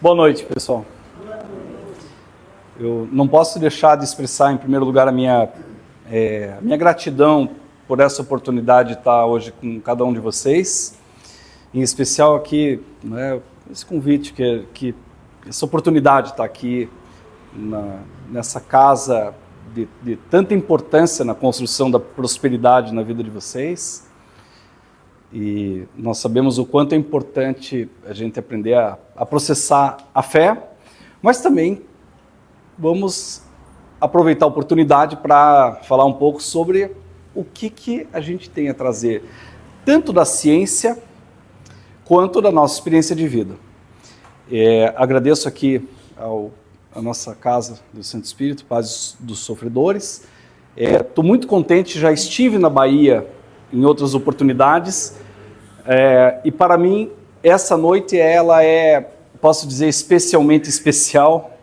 Boa noite, pessoal. Eu não posso deixar de expressar, em primeiro lugar, a minha gratidão por essa oportunidade de estar hoje com cada um de vocês. Em especial aqui, né, esse convite, essa oportunidade de estar aqui nessa casa de tanta importância na construção da prosperidade na vida de vocês. E nós sabemos o quanto é importante a gente aprender a processar a fé, mas também vamos aproveitar a oportunidade para falar um pouco sobre o que a gente tem a trazer, tanto da ciência quanto da nossa experiência de vida. Agradeço aqui a nossa casa do Santo Espírito, Paz dos Sofredores. Estou muito contente, já estive na Bahia em outras oportunidades, e para mim essa noite ela posso dizer, especialmente especial,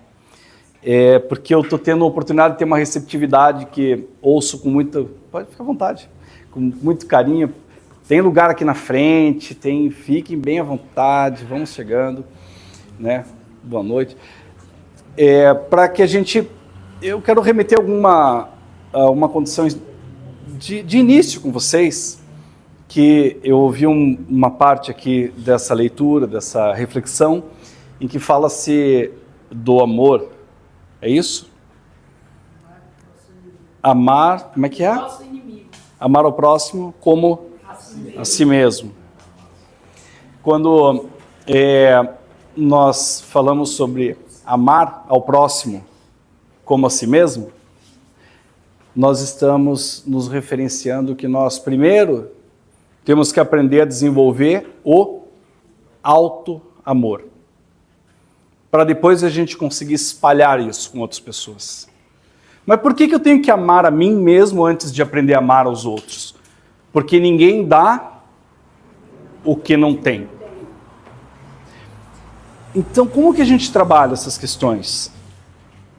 porque eu estou tendo a oportunidade de ter uma receptividade que ouço com muito, pode ficar à vontade, com muito carinho. Tem lugar aqui na frente, fiquem bem à vontade, vamos chegando, né? Boa noite. Para que eu quero remeter uma condição de início com vocês, que eu ouvi uma parte aqui dessa leitura, dessa reflexão, em que fala-se do amor. É isso? Amar, como é que é? Amar ao próximo como a si mesmo. Quando nós falamos sobre amar ao próximo como a si mesmo, nós estamos nos referenciando que nós primeiro temos que aprender a desenvolver o auto-amor, para depois a gente conseguir espalhar isso com outras pessoas. Mas por que eu tenho que amar a mim mesmo antes de aprender a amar aos outros? Porque ninguém dá o que não tem. Então, como que a gente trabalha essas questões?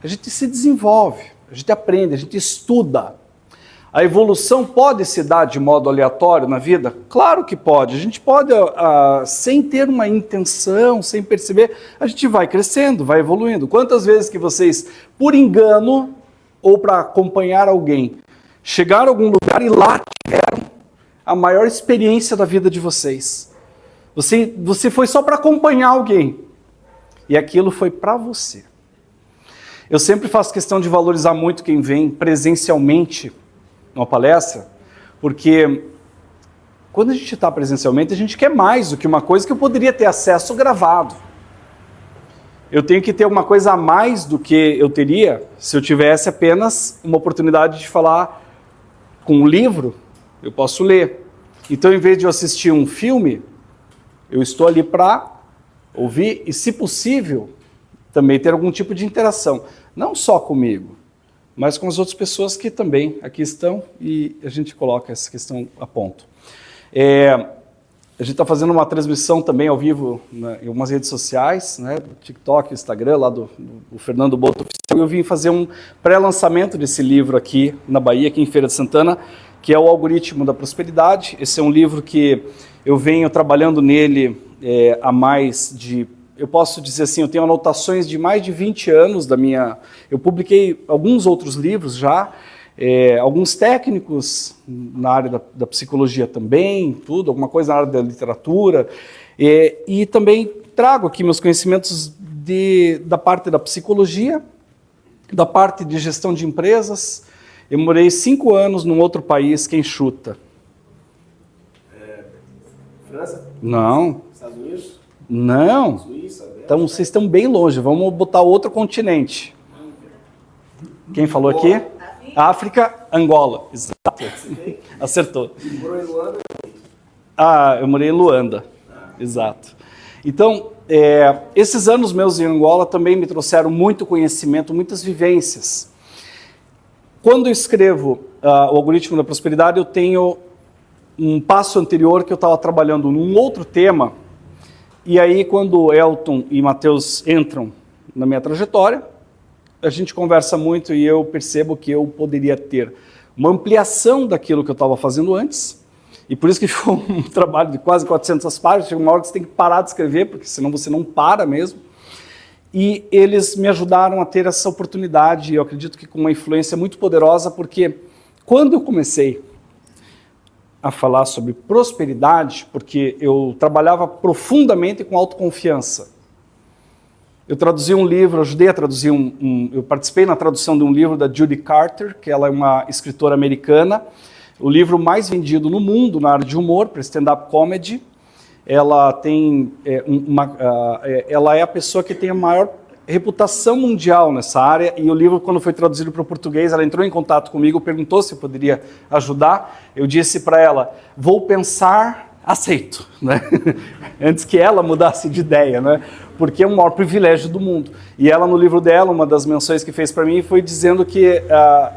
A gente se desenvolve, a gente aprende, a gente estuda. A evolução pode se dar de modo aleatório na vida? Claro que pode. A gente pode, sem ter uma intenção, sem perceber, a gente vai crescendo, vai evoluindo. Quantas vezes que vocês, por engano ou para acompanhar alguém, chegaram a algum lugar e lá tiveram a maior experiência da vida de vocês? Você foi só para acompanhar alguém e aquilo foi para você. Eu sempre faço questão de valorizar muito quem vem presencialmente numa palestra, porque quando a gente está presencialmente, a gente quer mais do que uma coisa que eu poderia ter acesso gravado. Eu tenho que ter uma coisa a mais do que eu teria se eu tivesse apenas uma oportunidade de falar com um livro, eu posso ler. Então, em vez de eu assistir um filme, eu estou ali para ouvir e, se possível, também ter algum tipo de interação. Não só comigo, mas com as outras pessoas que também aqui estão, e a gente coloca essa questão a ponto. A gente está fazendo uma transmissão também ao vivo em algumas redes sociais, né, TikTok, Instagram, lá do Fernando Boto Oficial, e eu vim fazer um pré-lançamento desse livro aqui na Bahia, aqui em Feira de Santana, que é o Algoritmo da Prosperidade. Esse é um livro que eu venho trabalhando nele há mais de... Eu posso dizer assim, eu tenho anotações de mais de 20 anos da minha... Eu publiquei alguns outros livros já, alguns técnicos na área da psicologia também, alguma coisa na área da literatura, e também trago aqui meus conhecimentos da parte da psicologia, da parte de gestão de empresas. Eu morei 5 anos num outro país, quem chuta? França? Não. Estados Unidos? Não. Suíça? Então vocês estão bem longe, vamos botar outro continente. Quem falou aqui? África, Angola. Exato. Acertou. Morou em Luanda? Eu morei em Luanda. Exato. Então, esses anos meus em Angola também me trouxeram muito conhecimento, muitas vivências. Quando eu escrevo o Algoritmo da Prosperidade, eu tenho um passo anterior que eu estava trabalhando num outro tema. E aí, quando Elton e Matheus entram na minha trajetória, a gente conversa muito e eu percebo que eu poderia ter uma ampliação daquilo que eu estava fazendo antes E por isso que ficou um trabalho de quase 400 páginas, chega uma hora que você tem que parar de escrever, porque senão você não para mesmo. E eles me ajudaram a ter essa oportunidade, e eu acredito que com uma influência muito poderosa, porque quando eu comecei a falar sobre prosperidade, porque eu trabalhava profundamente com autoconfiança. Eu traduzi um livro, ajudei a traduzir eu participei na tradução de um livro da Judy Carter, que ela é uma escritora americana, o livro mais vendido no mundo na área de humor, para stand-up comedy. Ela tem ela é a pessoa que tem a maior reputação mundial nessa área, e o livro, quando foi traduzido para o português, ela entrou em contato comigo, perguntou se eu poderia ajudar. Eu disse para ela, vou pensar, aceito, né? Antes que ela mudasse de ideia, né? Porque é o maior privilégio do mundo. E ela, no livro dela, uma das menções que fez para mim foi dizendo que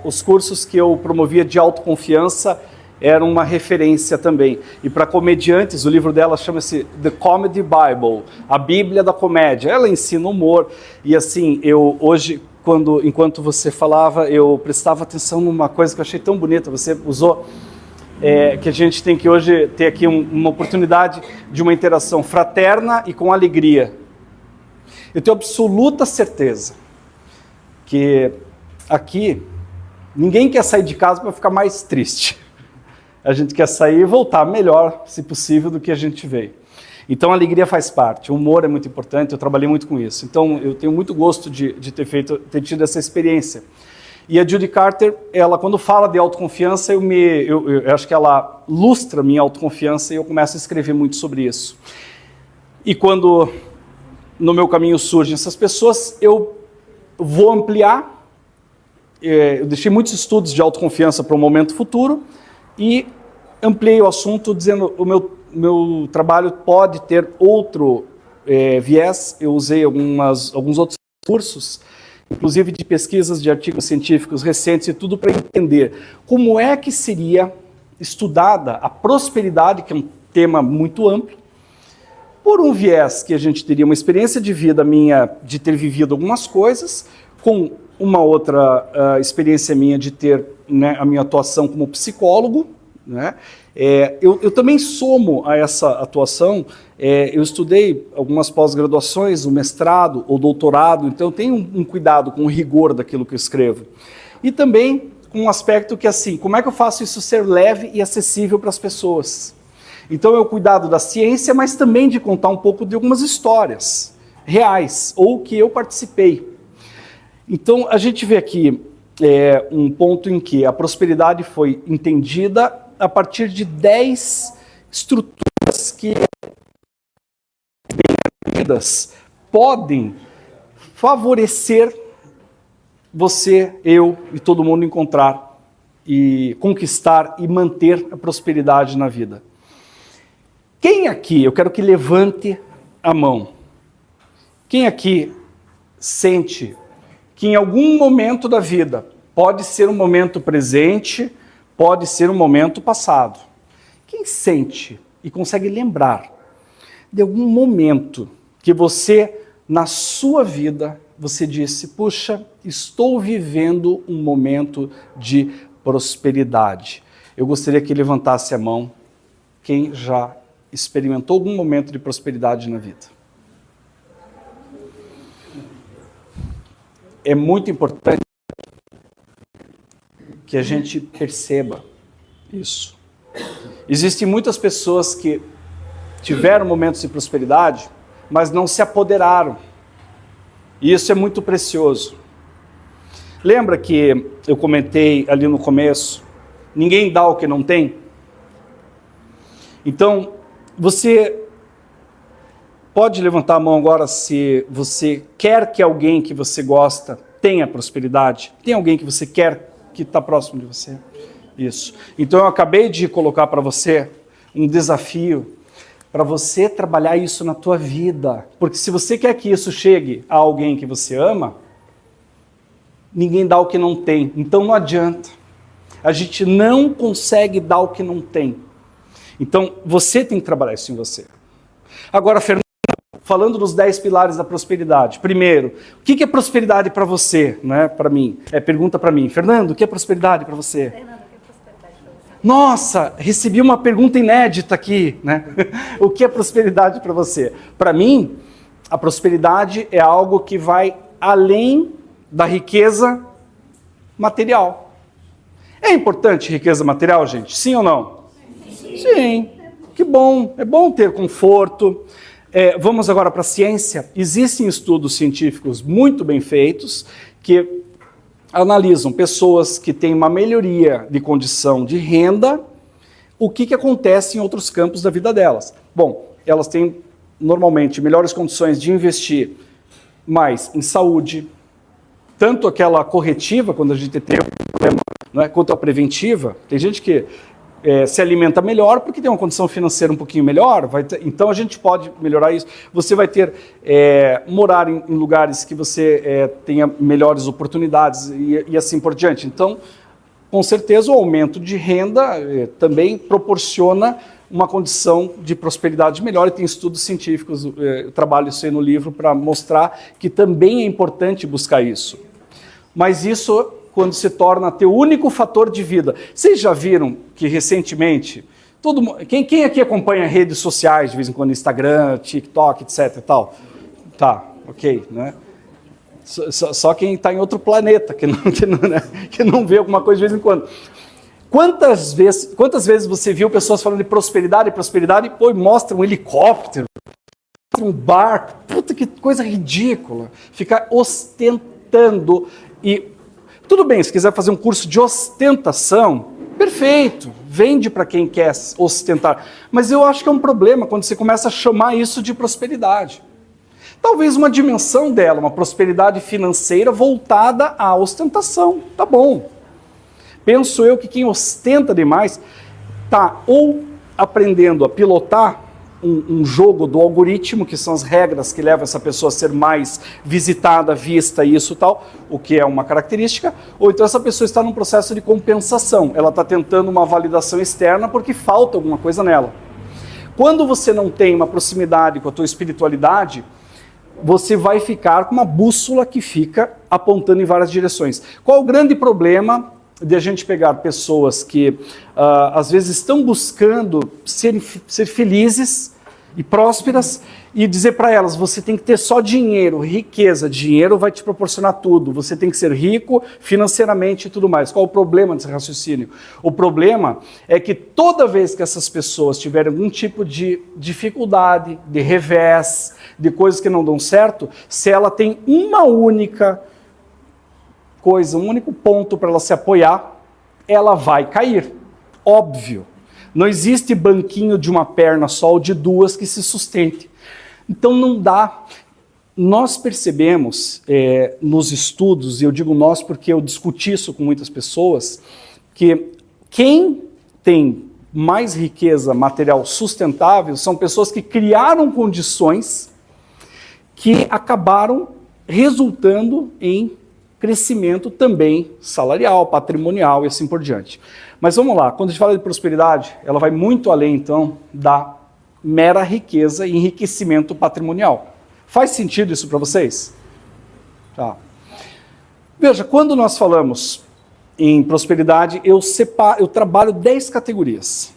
os cursos que eu promovia de autoconfiança eram uma referência também. E para comediantes, o livro dela chama-se The Comedy Bible, a Bíblia da Comédia. Ela ensina humor. E assim, eu hoje, enquanto você falava, eu prestava atenção numa coisa que eu achei tão bonita. Você usou que a gente tem que hoje ter aqui uma oportunidade de uma interação fraterna e com alegria. Eu tenho absoluta certeza que aqui ninguém quer sair de casa para ficar mais triste. A gente quer sair e voltar melhor, se possível, do que a gente veio. Então a alegria faz parte, o humor é muito importante, eu trabalhei muito com isso. Então eu tenho muito gosto de ter tido essa experiência. E a Judy Carter, ela quando fala de autoconfiança, eu acho que ela lustra minha autoconfiança e eu começo a escrever muito sobre isso. E quando no meu caminho surgem essas pessoas, eu vou ampliar. Eu deixei muitos estudos de autoconfiança para um momento futuro, e ampliei o assunto dizendo o meu trabalho pode ter outro viés. Eu usei alguns outros cursos, inclusive de pesquisas de artigos científicos recentes e tudo para entender como é que seria estudada a prosperidade, que é um tema muito amplo, por um viés que a gente teria uma experiência de vida minha de ter vivido algumas coisas, com uma outra experiência minha de ter, né, a minha atuação como psicólogo, né? Eu também somo a essa atuação, eu estudei algumas pós-graduações, o mestrado, o doutorado, então eu tenho um cuidado com o rigor daquilo que eu escrevo. E também com um aspecto que, assim, como é que eu faço isso ser leve e acessível para as pessoas? Então é o cuidado da ciência, mas também de contar um pouco de algumas histórias reais, ou que eu participei. Então, a gente vê aqui um ponto em que a prosperidade foi entendida a partir de 10 estruturas que, bem definidas, podem favorecer você, eu e todo mundo encontrar e conquistar e manter a prosperidade na vida. Quem aqui, eu quero que levante a mão, quem aqui sente que em algum momento da vida, pode ser um momento presente, pode ser um momento passado. Quem sente e consegue lembrar de algum momento que você, na sua vida, você disse, puxa, estou vivendo um momento de prosperidade. Eu gostaria que levantasse a mão quem já experimentou algum momento de prosperidade na vida. É muito importante que a gente perceba isso. Existem muitas pessoas que tiveram momentos de prosperidade, mas não se apoderaram. E isso é muito precioso. Lembra que eu comentei ali no começo, ninguém dá o que não tem? Então, você pode levantar a mão agora se você quer que alguém que você gosta tenha prosperidade? Tem alguém que você quer que está próximo de você? Isso. Então eu acabei de colocar para você um desafio para você trabalhar isso na tua vida. Porque se você quer que isso chegue a alguém que você ama, ninguém dá o que não tem. Então não adianta. A gente não consegue dar o que não tem. Então você tem que trabalhar isso em você. Agora, Fernando, falando dos 10 pilares da prosperidade. Primeiro, o que é prosperidade para você? Né? Para mim. Pergunta para mim. Fernando, o que é prosperidade para você? Fernando, o que é prosperidade para você? Nossa, recebi uma pergunta inédita aqui, né? O que é prosperidade para você? Para mim, a prosperidade é algo que vai além da riqueza material. É importante riqueza material, gente? Sim ou não? Sim. Que bom. É bom ter conforto. Vamos agora para a ciência. Existem estudos científicos muito bem feitos que analisam pessoas que têm uma melhoria de condição de renda, o que acontece em outros campos da vida delas. Bom, elas têm normalmente melhores condições de investir mais em saúde, tanto aquela corretiva, quando a gente tem um problema, não é, quanto a preventiva. Tem gente que se alimenta melhor porque tem uma condição financeira um pouquinho melhor, então a gente pode melhorar isso. Você vai ter, morar em lugares que você tenha melhores oportunidades e assim por diante. Então, com certeza, o aumento de renda também proporciona uma condição de prosperidade melhor, e tem estudos científicos, eu trabalho isso aí no livro para mostrar que também é importante buscar isso. Mas isso quando se torna teu único fator de vida. Vocês já viram que recentemente, quem aqui acompanha redes sociais, de vez em quando, Instagram, TikTok, etc e tal? Tá, ok, né? Só quem está em outro planeta, que não vê alguma coisa de vez em quando. Quantas vezes você viu pessoas falando de prosperidade, e pô, mostra um helicóptero, mostra um barco, puta que coisa ridícula, ficar ostentando. E tudo bem, se quiser fazer um curso de ostentação, perfeito, vende para quem quer ostentar. Mas eu acho que é um problema quando você começa a chamar isso de prosperidade. Talvez uma dimensão dela, uma prosperidade financeira voltada à ostentação, tá bom. Penso eu que quem ostenta demais está ou aprendendo a pilotar um jogo do algoritmo, que são as regras que levam essa pessoa a ser mais visitada, vista, isso tal, o que é uma característica, ou então essa pessoa está num processo de compensação, ela está tentando uma validação externa porque falta alguma coisa nela. Quando você não tem uma proximidade com a tua espiritualidade, você vai ficar com uma bússola que fica apontando em várias direções. Qual o grande problema de a gente pegar pessoas que às vezes estão buscando ser felizes e prósperas e dizer para elas, você tem que ter só dinheiro, riqueza, dinheiro vai te proporcionar tudo, você tem que ser rico financeiramente e tudo mais. Qual o problema desse raciocínio? O problema é que toda vez que essas pessoas tiverem algum tipo de dificuldade, de revés, de coisas que não dão certo, se ela tem uma única coisa, um único ponto para ela se apoiar, ela vai cair. Óbvio. Não existe banquinho de uma perna só ou de duas que se sustente. Então não dá. Nós percebemos nos estudos, e eu digo nós porque eu discuti isso com muitas pessoas, que quem tem mais riqueza material sustentável são pessoas que criaram condições que acabaram resultando em crescimento também salarial, patrimonial e assim por diante. Mas vamos lá, quando a gente fala de prosperidade, ela vai muito além, então, da mera riqueza e enriquecimento patrimonial. Faz sentido isso para vocês? Tá. Veja, quando nós falamos em prosperidade, eu trabalho 10 categorias.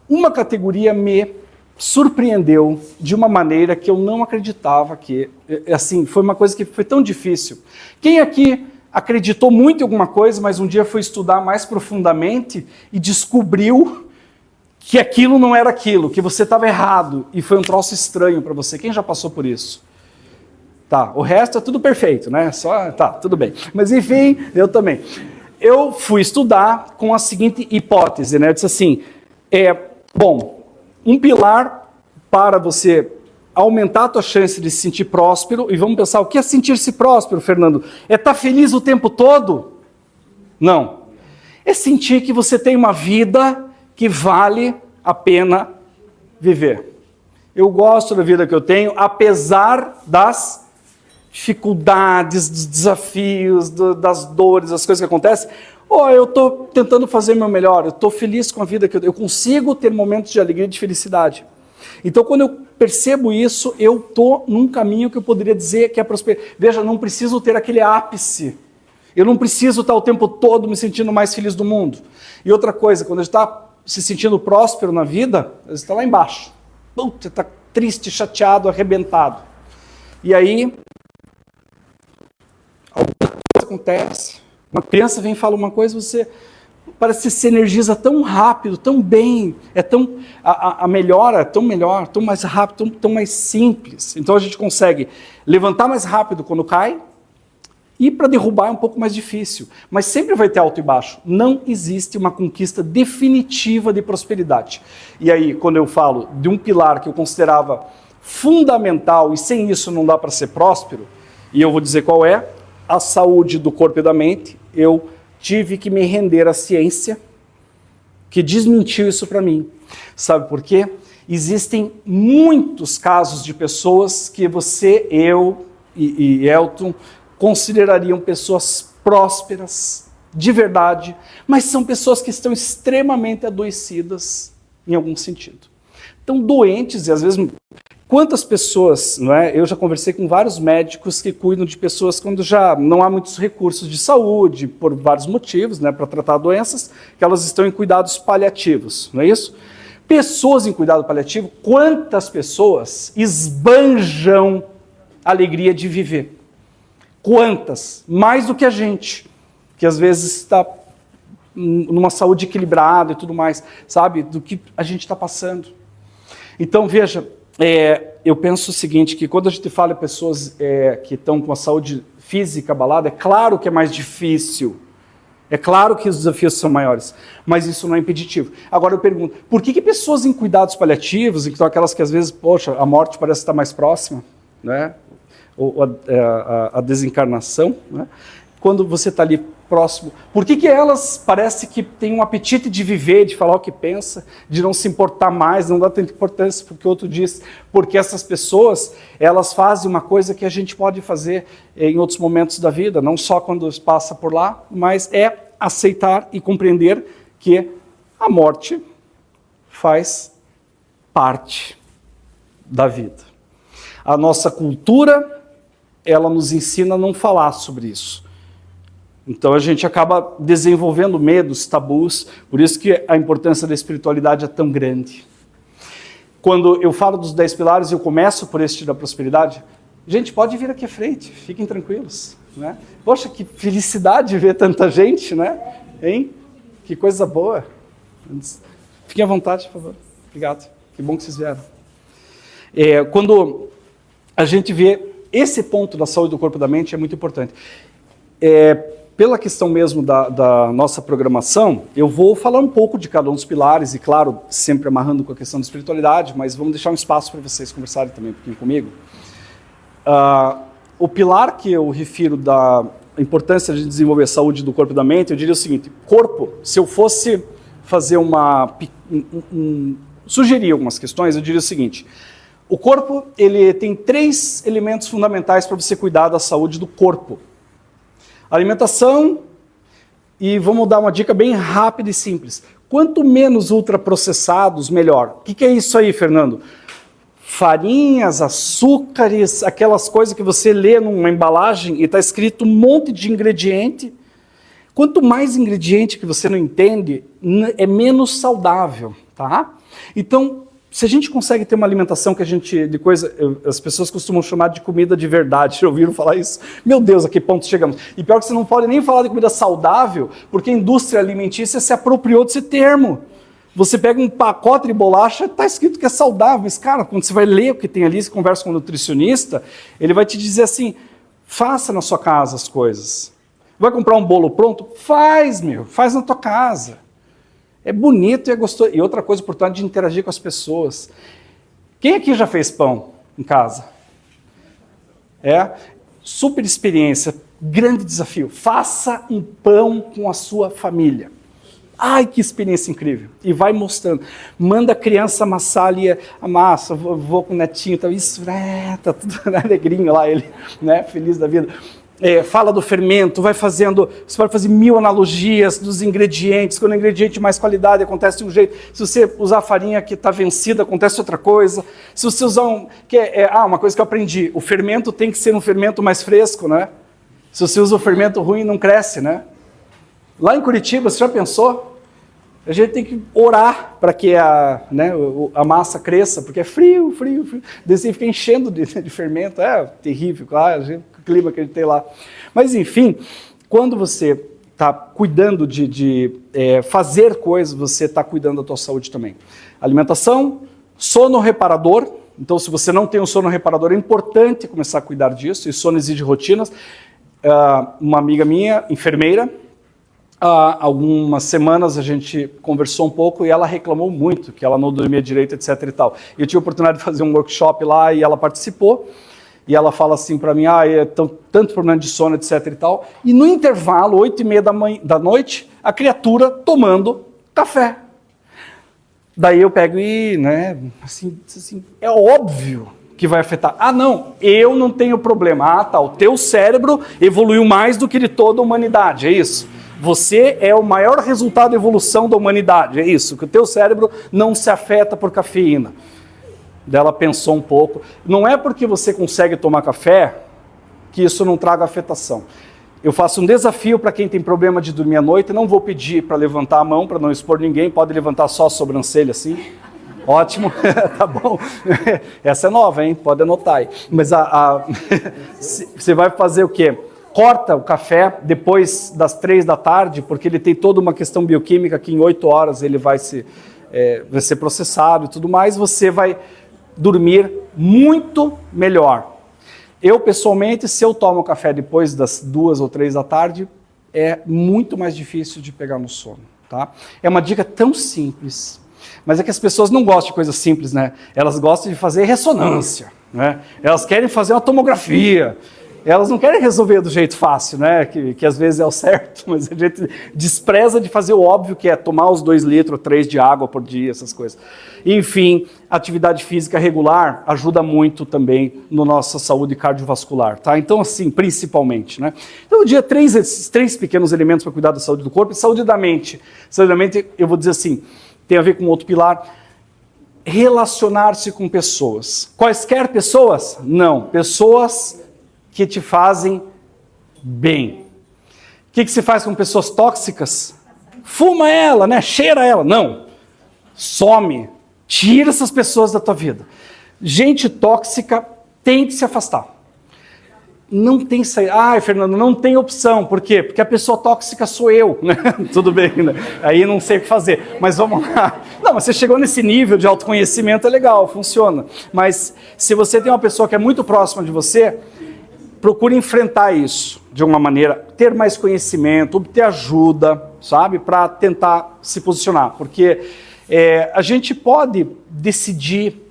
Uma categoria me surpreendeu de uma maneira que eu não acreditava que, assim, foi uma coisa que foi tão difícil. Quem aqui acreditou muito em alguma coisa, mas um dia foi estudar mais profundamente e descobriu que aquilo não era aquilo, que você estava errado e foi um troço estranho para você? Quem já passou por isso? Tá, o resto é tudo perfeito, né? Tá, tudo bem. Mas enfim, eu também. Eu fui estudar com a seguinte hipótese, né? Eu disse assim, um pilar para você aumentar a tua chance de se sentir próspero, e vamos pensar, o que é sentir-se próspero, Fernando? É estar feliz o tempo todo? Não. É sentir que você tem uma vida que vale a pena viver. Eu gosto da vida que eu tenho, apesar das dificuldades, dos desafios, das dores, das coisas que acontecem. Eu estou tentando fazer o meu melhor, eu estou feliz com a vida que eu consigo ter momentos de alegria e de felicidade. Então, quando eu percebo isso, eu estou num caminho que eu poderia dizer que é prosperidade. Veja, não preciso ter aquele ápice. Eu não preciso estar o tempo todo me sentindo mais feliz do mundo. E outra coisa, quando a gente está se sentindo próspero na vida, você está lá embaixo. Puta, está triste, chateado, arrebentado. E aí, alguma coisa acontece. Uma criança vem e fala uma coisa, você parece que se energiza tão rápido, tão bem, a melhora é tão melhor, tão mais rápido, tão mais simples. Então a gente consegue levantar mais rápido quando cai, e para derrubar é um pouco mais difícil. Mas sempre vai ter alto e baixo. Não existe uma conquista definitiva de prosperidade. E aí, quando eu falo de um pilar que eu considerava fundamental, e sem isso não dá para ser próspero, e eu vou dizer qual é, a saúde do corpo e da mente, eu tive que me render à ciência, que desmentiu isso para mim. Sabe por quê? Existem muitos casos de pessoas que você, eu e Elton considerariam pessoas prósperas, de verdade, mas são pessoas que estão extremamente adoecidas em algum sentido. Estão doentes e às vezes... Quantas pessoas, não é? Eu já conversei com vários médicos que cuidam de pessoas quando já não há muitos recursos de saúde, por vários motivos, né, para tratar doenças, que elas estão em cuidados paliativos, não é isso? Pessoas em cuidado paliativo, quantas pessoas esbanjam a alegria de viver? Quantas? Mais do que a gente, que às vezes está numa saúde equilibrada e tudo mais, sabe? Do que a gente está passando. Então, veja... eu penso o seguinte, que quando a gente fala em pessoas que estão com a saúde física abalada, é claro que é mais difícil, é claro que os desafios são maiores, mas isso não é impeditivo. Agora eu pergunto, por que pessoas em cuidados paliativos, então aquelas que às vezes, poxa, a morte parece estar mais próxima, né? Ou a desencarnação, né? Quando você está ali próximo, por que elas parece que têm um apetite de viver, de falar o que pensa, de não se importar mais, não dá tanta importância porque o outro diz, porque essas pessoas, elas fazem uma coisa que a gente pode fazer em outros momentos da vida, não só quando passa por lá, mas é aceitar e compreender que a morte faz parte da vida. A nossa cultura, ela nos ensina a não falar sobre isso. Então a gente acaba desenvolvendo medos, tabus, por isso que a importância da espiritualidade é tão grande. Quando eu falo dos 10 pilares e eu começo por este da prosperidade, gente, pode vir aqui à frente, fiquem tranquilos, né? Poxa, que felicidade ver tanta gente, né? Hein? Que coisa boa. Fiquem à vontade, por favor. Obrigado. Que bom que vocês vieram. Quando a gente vê esse ponto da saúde do corpo e da mente, é muito importante. Pela questão mesmo da nossa programação, eu vou falar um pouco de cada um dos pilares, e claro, sempre amarrando com a questão da espiritualidade, mas vamos deixar um espaço para vocês conversarem também um pouquinho comigo. O pilar que eu refiro da importância de desenvolver a saúde do corpo e da mente, eu diria o seguinte, corpo, se eu fosse fazer sugerir algumas questões, eu diria o seguinte, o corpo, ele tem 3 elementos fundamentais para você cuidar da saúde do corpo. Alimentação, e vamos dar uma dica bem rápida e simples. Quanto menos ultraprocessados, melhor. O que é isso aí, Fernando? Farinhas, açúcares, aquelas coisas que você lê numa embalagem e está escrito um monte de ingrediente. Quanto mais ingrediente que você não entende, é menos saudável, tá? Então, se a gente consegue ter uma alimentação que as pessoas costumam chamar de comida de verdade, já ouviram falar isso? Meu Deus, a que ponto chegamos? E pior que você não pode nem falar de comida saudável, porque a indústria alimentícia se apropriou desse termo. Você pega um pacote de bolacha, está escrito que é saudável, mas cara, quando você vai ler o que tem ali, você conversa com um nutricionista, ele vai te dizer assim, faça na sua casa as coisas. Vai comprar um bolo pronto? Faz na tua casa. É bonito e é gostoso. E outra coisa importante de interagir com as pessoas. Quem aqui já fez pão em casa? Super experiência, grande desafio. Faça um pão com a sua família. Ai, que experiência incrível. E vai mostrando. Manda a criança amassar ali a massa, vou com o netinho, tá, isso, tá tudo alegrinho lá, ele, né, feliz da vida. Fala do fermento, você vai fazer 1000 analogias dos ingredientes, quando o ingrediente de mais qualidade acontece de um jeito, se você usar farinha que está vencida, acontece outra coisa, se você usar uma coisa que eu aprendi, o fermento tem que ser um fermento mais fresco, né? Se você usa o fermento ruim, não cresce, né? Lá em Curitiba, você já pensou? A gente tem que orar para que a massa cresça, porque é frio. Daí você fica enchendo de fermento, é terrível, claro, o clima que a gente tem lá. Mas enfim, quando você está cuidando de fazer coisas, você está cuidando da tua saúde também. Alimentação, sono reparador. Então, se você não tem um sono reparador, é importante começar a cuidar disso, e sono exige rotinas. Uma amiga minha, enfermeira, há algumas semanas a gente conversou um pouco e ela reclamou muito que ela não dormia direito, etc e tal. Eu tive a oportunidade de fazer um workshop lá e ela participou. E ela fala assim para mim, tanto problema de sono, etc e tal. E no intervalo, 8h30 da noite, a criatura tomando café. Daí eu pego e, assim, é óbvio que vai afetar. Não, eu não tenho problema. O teu cérebro evoluiu mais do que de toda a humanidade, é isso? Você é o maior resultado da evolução da humanidade, é isso? Que o teu cérebro não se afeta por cafeína. Daí ela pensou um pouco. Não é porque você consegue tomar café que isso não traga afetação. Eu faço um desafio para quem tem problema de dormir à noite. Não vou pedir para levantar a mão, para não expor ninguém. Pode levantar só a sobrancelha assim. Ótimo, tá bom. Essa é nova, hein? Pode anotar aí. Mas você vai fazer o quê? Corta o café depois das 3 da tarde, porque ele tem toda uma questão bioquímica que em 8 horas ele vai ser processado e tudo mais. Você vai dormir muito melhor. Eu, pessoalmente, se eu tomo café depois das 2 ou 3 da tarde, é muito mais difícil de pegar no sono, tá? É uma dica tão simples, mas é que as pessoas não gostam de coisas simples, né? Elas gostam de fazer ressonância, né? Elas querem fazer uma tomografia. Elas não querem resolver do jeito fácil, né? Que às vezes é o certo, mas a gente despreza de fazer o óbvio, que é tomar os 2 litros, 3 de água por dia, essas coisas. Enfim, atividade física regular ajuda muito também na nossa saúde cardiovascular, tá? Então, assim, principalmente, né? Então, o dia, esses 3 pequenos elementos para cuidar da saúde do corpo e saúde da mente. Saúde da mente, eu vou dizer assim, tem a ver com outro pilar. Relacionar-se com pessoas. Quaisquer pessoas? Não. Pessoas que te fazem bem. O que se faz com pessoas tóxicas? Fuma ela, né? Cheira ela. Não. Some. Tira essas pessoas da tua vida. Gente tóxica tem que se afastar. Não tem saída. Fernando, não tem opção. Por quê? Porque a pessoa tóxica sou eu. Né? Tudo bem, né? Aí não sei o que fazer. Mas vamos lá. Não, mas você chegou nesse nível de autoconhecimento, é legal, funciona. Mas se você tem uma pessoa que é muito próxima de você, procure enfrentar isso de uma maneira, ter mais conhecimento, obter ajuda, sabe? Para tentar se posicionar. Porque a gente pode decidir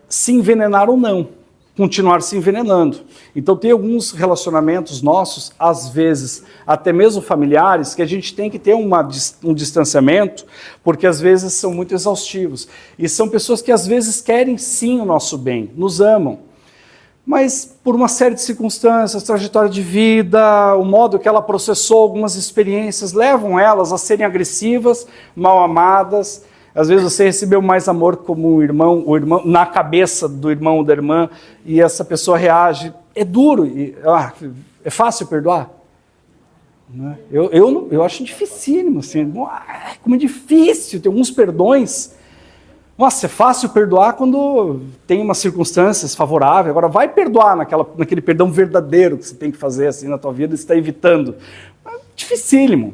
se envenenar ou não, continuar se envenenando. Então tem alguns relacionamentos nossos, às vezes até mesmo familiares, que a gente tem que ter um distanciamento, porque às vezes são muito exaustivos. E são pessoas que às vezes querem sim o nosso bem, nos amam. Mas por uma série de circunstâncias, trajetória de vida, o modo que ela processou algumas experiências, levam elas a serem agressivas, mal amadas. Às vezes você recebeu mais amor como o irmão na cabeça do irmão ou da irmã, e essa pessoa reage. É duro, é fácil perdoar? Eu acho dificílimo, assim, como é difícil, tem alguns perdões. Nossa, é fácil perdoar quando tem umas circunstâncias favoráveis. Agora, vai perdoar naquele perdão verdadeiro que você tem que fazer assim na tua vida e você está evitando. É dificílimo.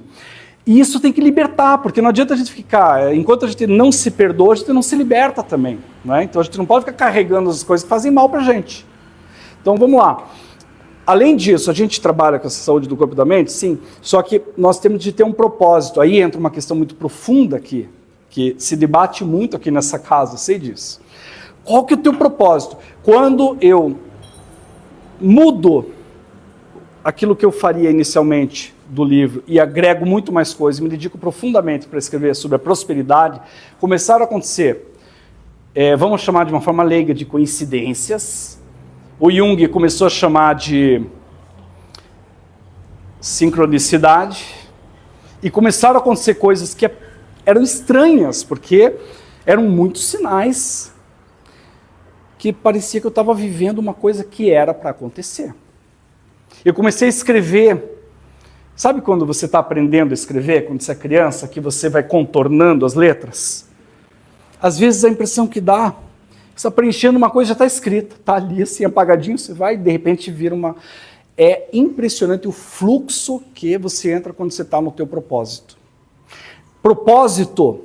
E isso tem que libertar, porque não adianta a gente ficar... Enquanto a gente não se perdoa, a gente não se liberta também. Né? Então, a gente não pode ficar carregando as coisas que fazem mal para a gente. Então, vamos lá. Além disso, a gente trabalha com essa saúde do corpo e da mente? Sim. Só que nós temos de ter um propósito. Aí entra uma questão muito profunda aqui, que se debate muito aqui nessa casa, eu sei disso. Qual que é o teu propósito? Quando eu mudo aquilo que eu faria inicialmente do livro e agrego muito mais coisas, me dedico profundamente para escrever sobre a prosperidade, começaram a acontecer, vamos chamar de uma forma leiga, de coincidências. O Jung começou a chamar de sincronicidade, e começaram a acontecer coisas que eram estranhas, porque eram muitos sinais que parecia que eu estava vivendo uma coisa que era para acontecer. Eu comecei a escrever. Sabe quando você está aprendendo a escrever, quando você é criança, que você vai contornando as letras? Às vezes a impressão que dá, você está preenchendo uma coisa já está escrita, está ali assim, apagadinho, você vai e de repente vira uma... É impressionante o fluxo que você entra quando você está no teu propósito. Propósito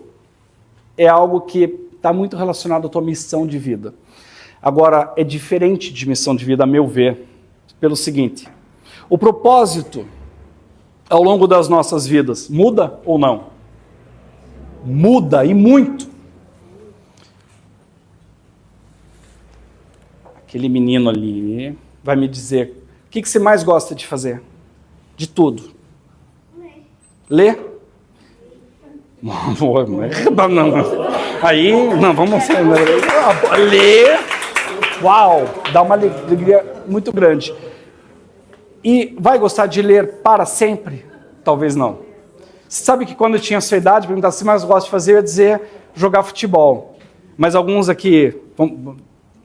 é algo que está muito relacionado à tua missão de vida. Agora, é diferente de missão de vida, a meu ver, pelo seguinte: o propósito, ao longo das nossas vidas, muda ou não? Muda, e muito. Aquele menino ali vai me dizer, o que você mais gosta de fazer? De tudo. Ler? Não. Aí, não, vamos... Ler, uau, dá uma alegria muito grande. E vai gostar de ler para sempre? Talvez não. Você sabe que quando eu tinha a sua idade, perguntar se mais gosta de fazer, eu ia dizer jogar futebol. Mas alguns aqui,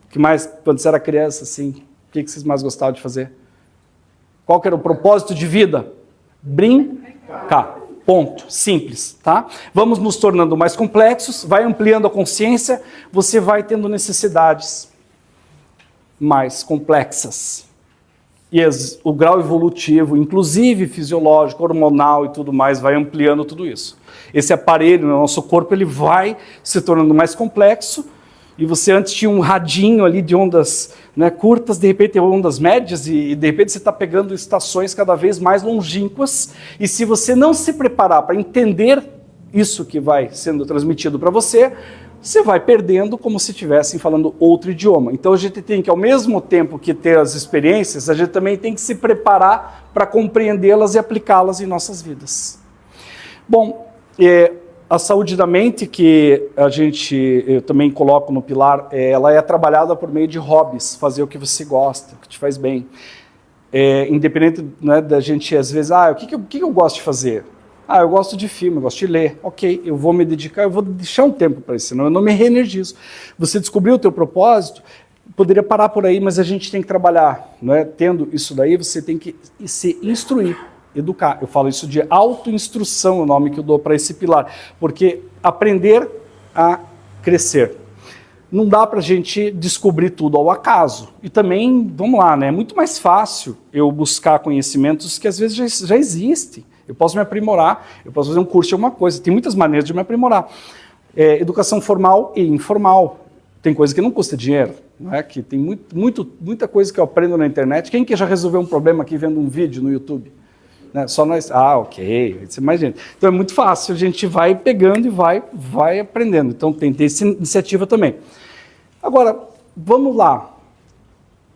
que mais, quando você era criança, assim, o que vocês mais gostavam de fazer? Qual que era o propósito de vida? Brincar. Ponto. Simples, tá? Vamos nos tornando mais complexos, vai ampliando a consciência, você vai tendo necessidades mais complexas. E o grau evolutivo, inclusive fisiológico, hormonal e tudo mais, vai ampliando tudo isso. Esse aparelho no nosso corpo, ele vai se tornando mais complexo, e você antes tinha um radinho ali de ondas, né, curtas, de repente ondas médias, e de repente você está pegando estações cada vez mais longínquas, e se você não se preparar para entender isso que vai sendo transmitido para você, você vai perdendo como se estivessem falando outro idioma. Então a gente tem que, ao mesmo tempo que ter as experiências, a gente também tem que se preparar para compreendê-las e aplicá-las em nossas vidas. Bom, a saúde da mente, que eu também coloco no pilar, ela é trabalhada por meio de hobbies, fazer o que você gosta, o que te faz bem. Independente, né, da gente, às vezes, o que eu gosto de fazer? Eu gosto de filme, eu gosto de ler. Ok, eu vou me dedicar, eu vou deixar um tempo para isso, senão eu não me reenergizo. Você descobriu o teu propósito, poderia parar por aí, mas a gente tem que trabalhar. Não é? Tendo isso daí, você tem que se instruir, educar. Eu falo isso de autoinstrução, o nome que eu dou para esse pilar. Porque aprender a crescer. Não dá para a gente descobrir tudo ao acaso. E também, vamos lá, né? É muito mais fácil eu buscar conhecimentos que às vezes já existem. Eu posso me aprimorar, eu posso fazer um curso de alguma coisa. Tem muitas maneiras de me aprimorar. Educação formal e informal. Tem coisa que não custa dinheiro, não é? Que tem muita coisa que eu aprendo na internet. Quem que já resolveu um problema aqui vendo um vídeo no YouTube? Né? Só nós. Ok. Isso é mais gente. Então é muito fácil, a gente vai pegando e vai aprendendo. Então tem essa iniciativa também. Agora, vamos lá.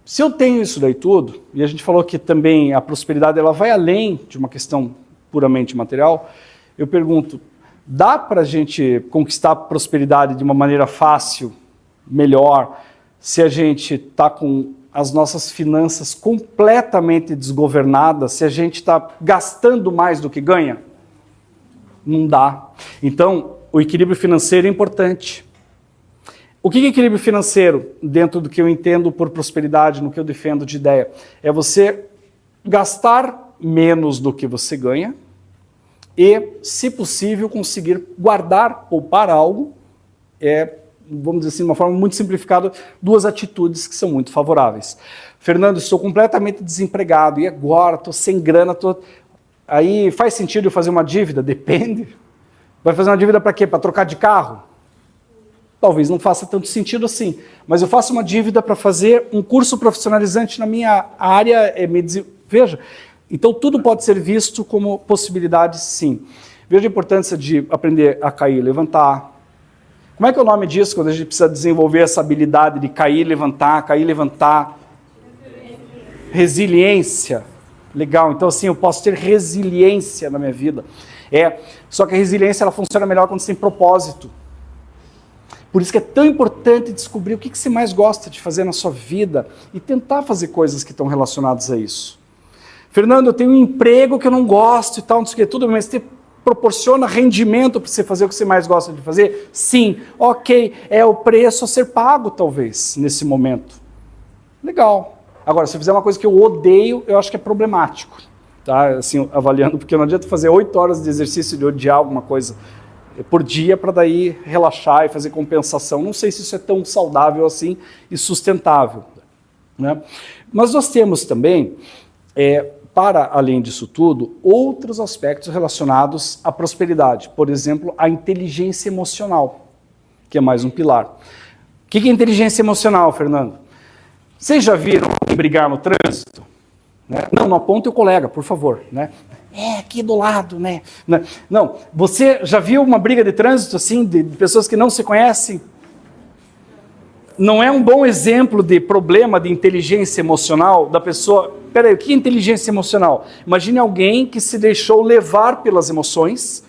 Se eu tenho isso daí tudo, e a gente falou que também a prosperidade ela vai além de uma questão puramente material, eu pergunto, dá para a gente conquistar a prosperidade de uma maneira fácil, melhor, se a gente está com as nossas finanças completamente desgovernadas, se a gente está gastando mais do que ganha? Não dá. Então, o equilíbrio financeiro é importante. O que é equilíbrio financeiro, dentro do que eu entendo por prosperidade, no que eu defendo de ideia? É você gastar menos do que você ganha e, se possível, conseguir guardar, poupar algo. Vamos dizer assim, de uma forma muito simplificada, duas atitudes que são muito favoráveis. Fernando, estou completamente desempregado e agora estou sem grana. Aí faz sentido eu fazer uma dívida? Depende. Vai fazer uma dívida para quê? Para trocar de carro? Talvez não faça tanto sentido assim, mas eu faço uma dívida para fazer um curso profissionalizante na minha área. Veja, então tudo pode ser visto como possibilidade, sim. Veja a importância de aprender a cair e levantar. Como é que é o nome disso, quando a gente precisa desenvolver essa habilidade de cair e levantar, cair e levantar? Resiliência. Legal, então assim, eu posso ter resiliência na minha vida. Só que a resiliência ela funciona melhor quando você tem propósito. Por isso que é tão importante descobrir o que você mais gosta de fazer na sua vida e tentar fazer coisas que estão relacionadas a isso. Fernando, eu tenho um emprego que eu não gosto e tal, não sei o que, tudo, mas você proporciona rendimento para você fazer o que você mais gosta de fazer? Sim, ok, é o preço a ser pago talvez, nesse momento. Legal. Agora, se eu fizer uma coisa que eu odeio, eu acho que é problemático, tá? Assim, avaliando, porque não adianta fazer 8 horas de exercício de odiar alguma coisa por dia para daí relaxar e fazer compensação. Não sei se isso é tão saudável assim e sustentável, né? Mas nós temos também, para além disso tudo, outros aspectos relacionados à prosperidade. Por exemplo, a inteligência emocional, que é mais um pilar. O que é inteligência emocional, Fernando? Vocês já viram brigar no trânsito? Né? Não aponte o colega, por favor. Né? Aqui do lado, né? Não, você já viu uma briga de trânsito assim, de pessoas que não se conhecem? Não é um bom exemplo de problema de inteligência emocional da pessoa. Peraí, o que é inteligência emocional? Imagine alguém que se deixou levar pelas emoções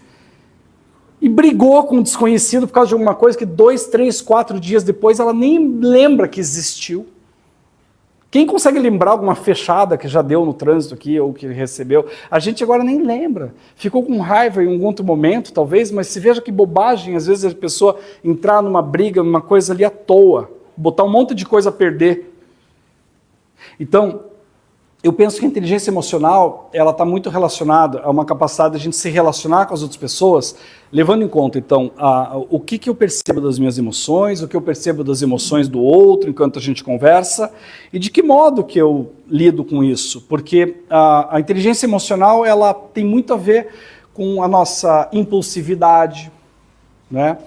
e brigou com um desconhecido por causa de alguma coisa que 2, 3, 4 dias depois ela nem lembra que existiu. Quem consegue lembrar alguma fechada que já deu no trânsito aqui ou que recebeu? A gente agora nem lembra. Ficou com raiva em um outro momento, talvez, mas se veja que bobagem, às vezes a pessoa entrar numa briga, numa coisa ali à toa, botar um monte de coisa a perder. Então, eu penso que a inteligência emocional, ela está muito relacionada a uma capacidade de a gente se relacionar com as outras pessoas, levando em conta, então, o que eu percebo das minhas emoções, o que eu percebo das emoções do outro enquanto a gente conversa, e de que modo que eu lido com isso. Porque a inteligência emocional, ela tem muito a ver com a nossa impulsividade, né?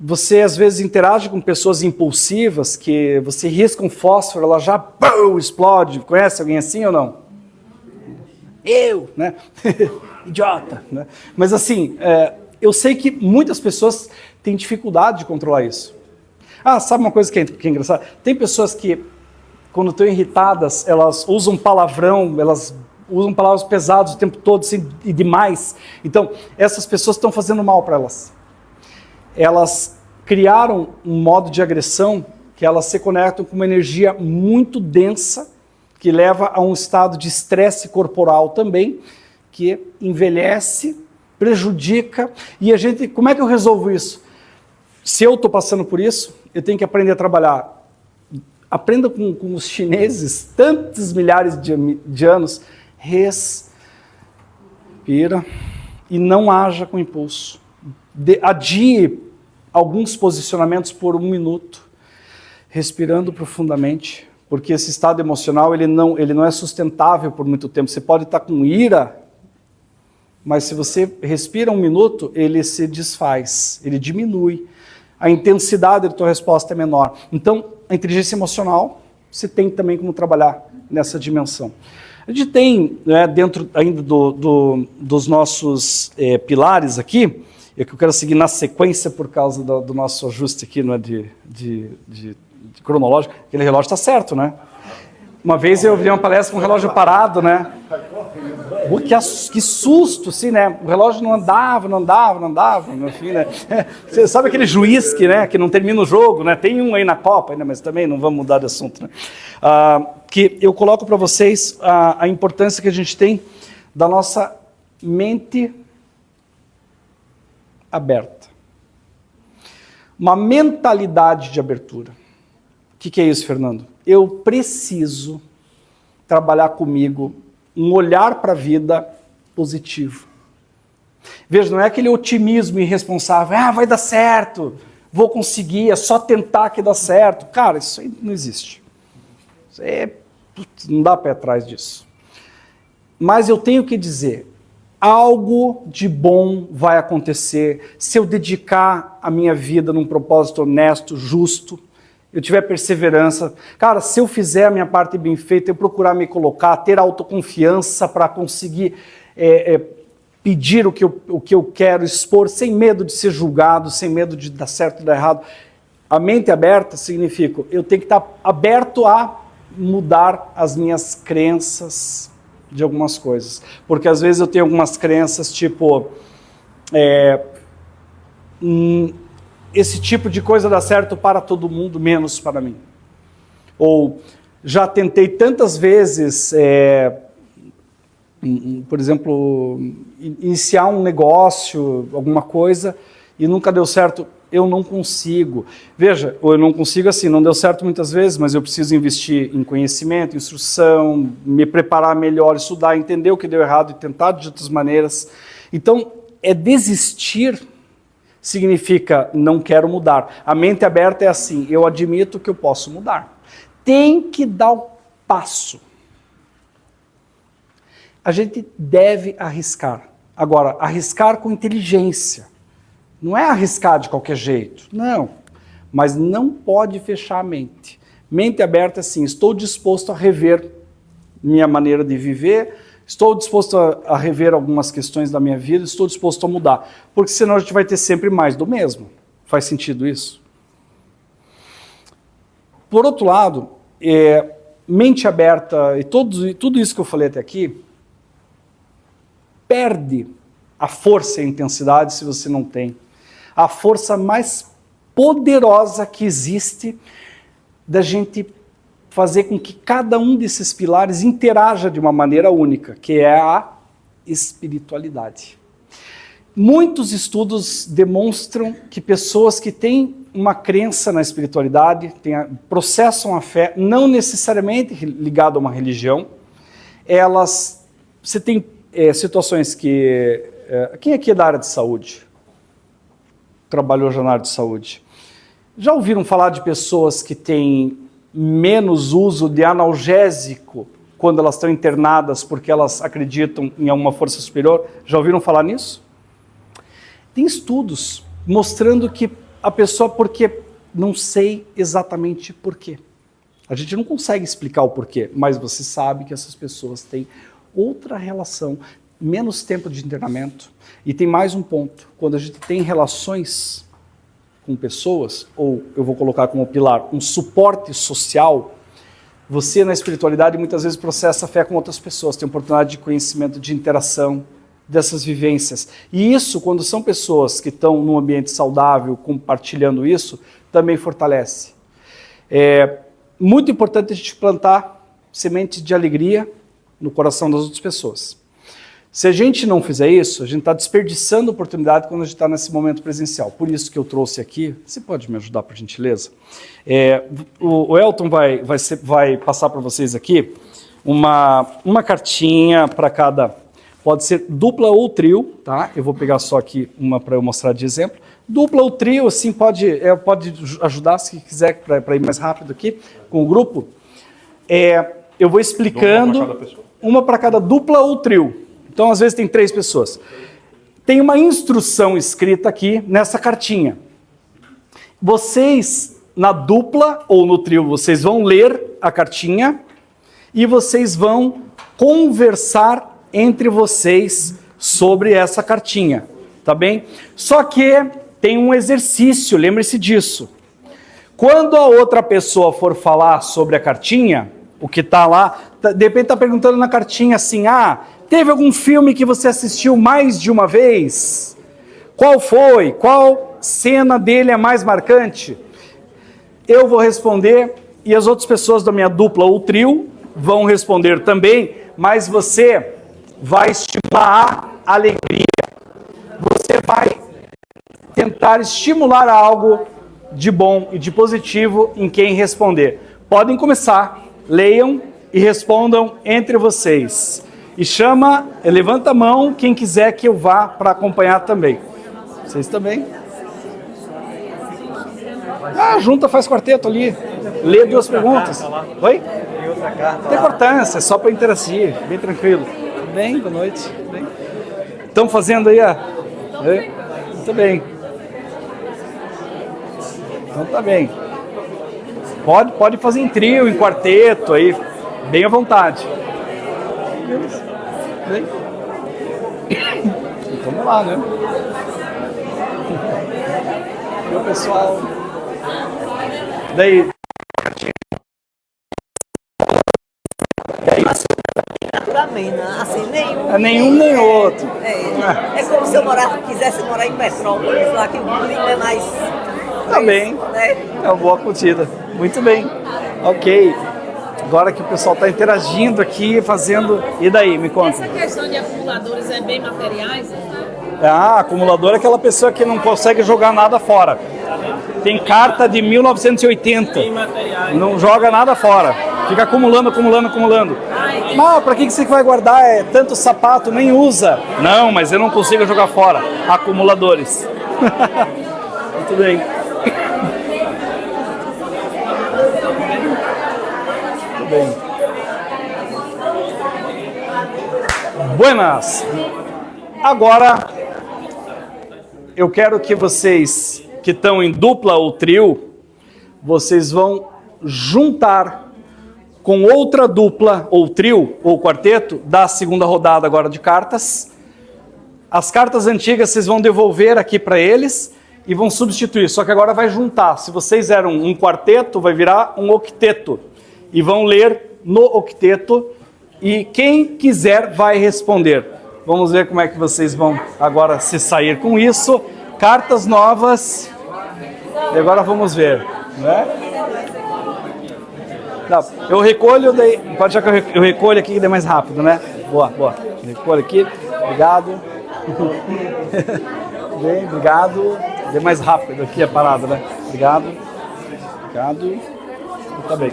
Você, às vezes, interage com pessoas impulsivas, que você risca um fósforo, ela já explode. Conhece alguém assim ou não? Eu, né? Idiota, né? Mas assim, eu sei que muitas pessoas têm dificuldade de controlar isso. Sabe uma coisa que é engraçada? Tem pessoas que, quando estão irritadas, elas usam palavrão, elas usam palavras pesadas o tempo todo, assim, e demais. Então, essas pessoas estão fazendo mal para elas. Elas criaram um modo de agressão que elas se conectam com uma energia muito densa, que leva a um estado de estresse corporal também, que envelhece, prejudica, e a gente, como é que eu resolvo isso? Se eu estou passando por isso, eu tenho que aprender a trabalhar. Aprenda com os chineses, tantos milhares de anos, respira e não haja com impulso. Adie alguns posicionamentos por 1 minuto, respirando profundamente, porque esse estado emocional ele não é sustentável por muito tempo. Você pode estar com ira, mas se você respira 1 minuto, ele se desfaz, ele diminui. A intensidade da tua resposta é menor. Então, a inteligência emocional, você tem também como trabalhar nessa dimensão. A gente tem, né, dentro ainda dos nossos pilares aqui, é que eu quero seguir na sequência por causa do nosso ajuste aqui, não é, de cronológico. Aquele relógio está certo, né? Uma vez eu vi uma palestra com um relógio parado, né? Que susto, assim, né? O relógio não andava, no fim, né? Você sabe aquele juiz que não termina o jogo, né? Tem um aí na Copa, né? Mas também não vamos mudar de assunto, né? Que eu coloco para vocês a importância que a gente tem da nossa mente aberta. Uma mentalidade de abertura. O que é isso, Fernando? Eu preciso trabalhar comigo um olhar para a vida positivo. Veja, não é aquele otimismo irresponsável, vai dar certo, vou conseguir, é só tentar que dá certo. Cara, isso aí não existe. Não dá pé atrás disso. Mas eu tenho que dizer, algo de bom vai acontecer se eu dedicar a minha vida num propósito honesto, justo, eu tiver perseverança. Cara, se eu fizer a minha parte bem feita, eu procurar me colocar, ter autoconfiança para conseguir pedir o que eu quero, expor, sem medo de ser julgado, sem medo de dar certo ou dar errado. A mente aberta significa, eu tenho que estar aberto a mudar as minhas crenças de algumas coisas. Porque às vezes eu tenho algumas crenças, tipo, esse tipo de coisa dá certo para todo mundo, menos para mim. Ou já tentei tantas vezes, por exemplo, iniciar um negócio, alguma coisa, e nunca deu certo. eu não consigo. Veja, eu não consigo assim, não deu certo muitas vezes, mas eu preciso investir em conhecimento, instrução, me preparar melhor, estudar, entender o que deu errado e tentar de outras maneiras. Então, desistir significa não quero mudar. A mente aberta é assim, eu admito que eu posso mudar. Tem que dar o passo. A gente deve arriscar. Agora, arriscar com inteligência. Não é arriscar de qualquer jeito, não. Mas não pode fechar a mente. Mente aberta é assim, estou disposto a rever minha maneira de viver, estou disposto a rever algumas questões da minha vida, estou disposto a mudar. Porque senão a gente vai ter sempre mais do mesmo. Faz sentido isso? Por outro lado, mente aberta e tudo isso que eu falei até aqui, perde a força e a intensidade se você não tem. A força mais poderosa que existe da gente fazer com que cada um desses pilares interaja de uma maneira única, que é a espiritualidade. Muitos estudos demonstram que pessoas que têm uma crença na espiritualidade, processam a fé, não necessariamente ligado a uma religião, você tem situações que... quem aqui é da área de saúde? Trabalhou já na área de saúde. Já ouviram falar de pessoas que têm menos uso de analgésico quando elas estão internadas porque elas acreditam em alguma força superior? Já ouviram falar nisso? Tem estudos mostrando que a pessoa, porque não sei exatamente porquê. A gente não consegue explicar o porquê, mas você sabe que essas pessoas têm outra relação, menos tempo de internamento. E tem mais um ponto, quando a gente tem relações com pessoas, ou eu vou colocar como pilar, um suporte social, você na espiritualidade muitas vezes processa a fé com outras pessoas, tem oportunidade de conhecimento, de interação, dessas vivências. E isso, quando são pessoas que estão num ambiente saudável, compartilhando isso, também fortalece. É muito importante a gente plantar semente de alegria no coração das outras pessoas. Se a gente não fizer isso, a gente está desperdiçando a oportunidade quando a gente está nesse momento presencial. Por isso que eu trouxe aqui, você pode me ajudar, por gentileza? O Elton vai passar para vocês aqui uma cartinha para cada, pode ser dupla ou trio, tá? Eu vou pegar só aqui uma para eu mostrar de exemplo. Dupla ou trio, assim, pode ajudar se quiser para ir mais rápido aqui com o grupo. Eu vou explicando uma para cada dupla ou trio. Então, às vezes, tem 3 pessoas. Tem uma instrução escrita aqui nessa cartinha. Vocês, na dupla ou no trio, vocês vão ler a cartinha e vocês vão conversar entre vocês sobre essa cartinha, tá bem? Só que tem um exercício, lembre-se disso. Quando a outra pessoa for falar sobre a cartinha, o que está lá, de repente está perguntando na cartinha assim, teve algum filme que você assistiu mais de uma vez? Qual foi? Qual cena dele é mais marcante? Eu vou responder e as outras pessoas da minha dupla ou trio vão responder também, mas você vai estimular a alegria. Você vai tentar estimular algo de bom e de positivo em quem responder. Podem começar, leiam e respondam entre vocês. E levanta a mão quem quiser que eu vá para acompanhar também. Vocês também? Junta, faz quarteto ali. Lê 2 perguntas. Oi? Não tem importância, é só para interagir, bem tranquilo. Tudo bem? Boa noite. Estão fazendo aí Muito bem. Então tá bem. Pode fazer em trio, em quarteto aí, bem à vontade. Bem. Então, vamos lá, né? E o pessoal... Daí... Naturalmente, né? Assim, nenhum... nenhum nem outro. É como se eu quisesse morar em Petrópolis, lá que o clima é mais... Tá bem, né? É uma boa curtida. Muito bem, ok. Agora que o pessoal está interagindo aqui, fazendo... E daí, me conta. Essa questão de acumuladores é bem materiais? Acumulador é aquela pessoa que não consegue jogar nada fora. Tem carta de 1980. Não joga nada fora. Fica acumulando. Mas para que você vai guardar? É tanto sapato, nem usa. Não, mas eu não consigo jogar fora. Acumuladores. Muito bem. Muito bem. Buenas. Agora, eu quero que vocês que estão em dupla ou trio, vocês vão juntar com outra dupla ou trio ou quarteto da segunda rodada agora de cartas. As cartas antigas vocês vão devolver aqui para eles e vão substituir, só que agora vai juntar. Se vocês eram um quarteto, vai virar um octeto. E vão ler no octeto e quem quiser vai responder. Vamos ver como é que vocês vão agora se sair com isso. Cartas novas. E agora vamos ver, né? Não, eu recolho, daí, pode achar que eu recolho aqui que dê mais rápido, né? Boa. Recolho aqui, obrigado. Bem, obrigado. Dê mais rápido aqui a parada, né? Obrigado. Tá bem.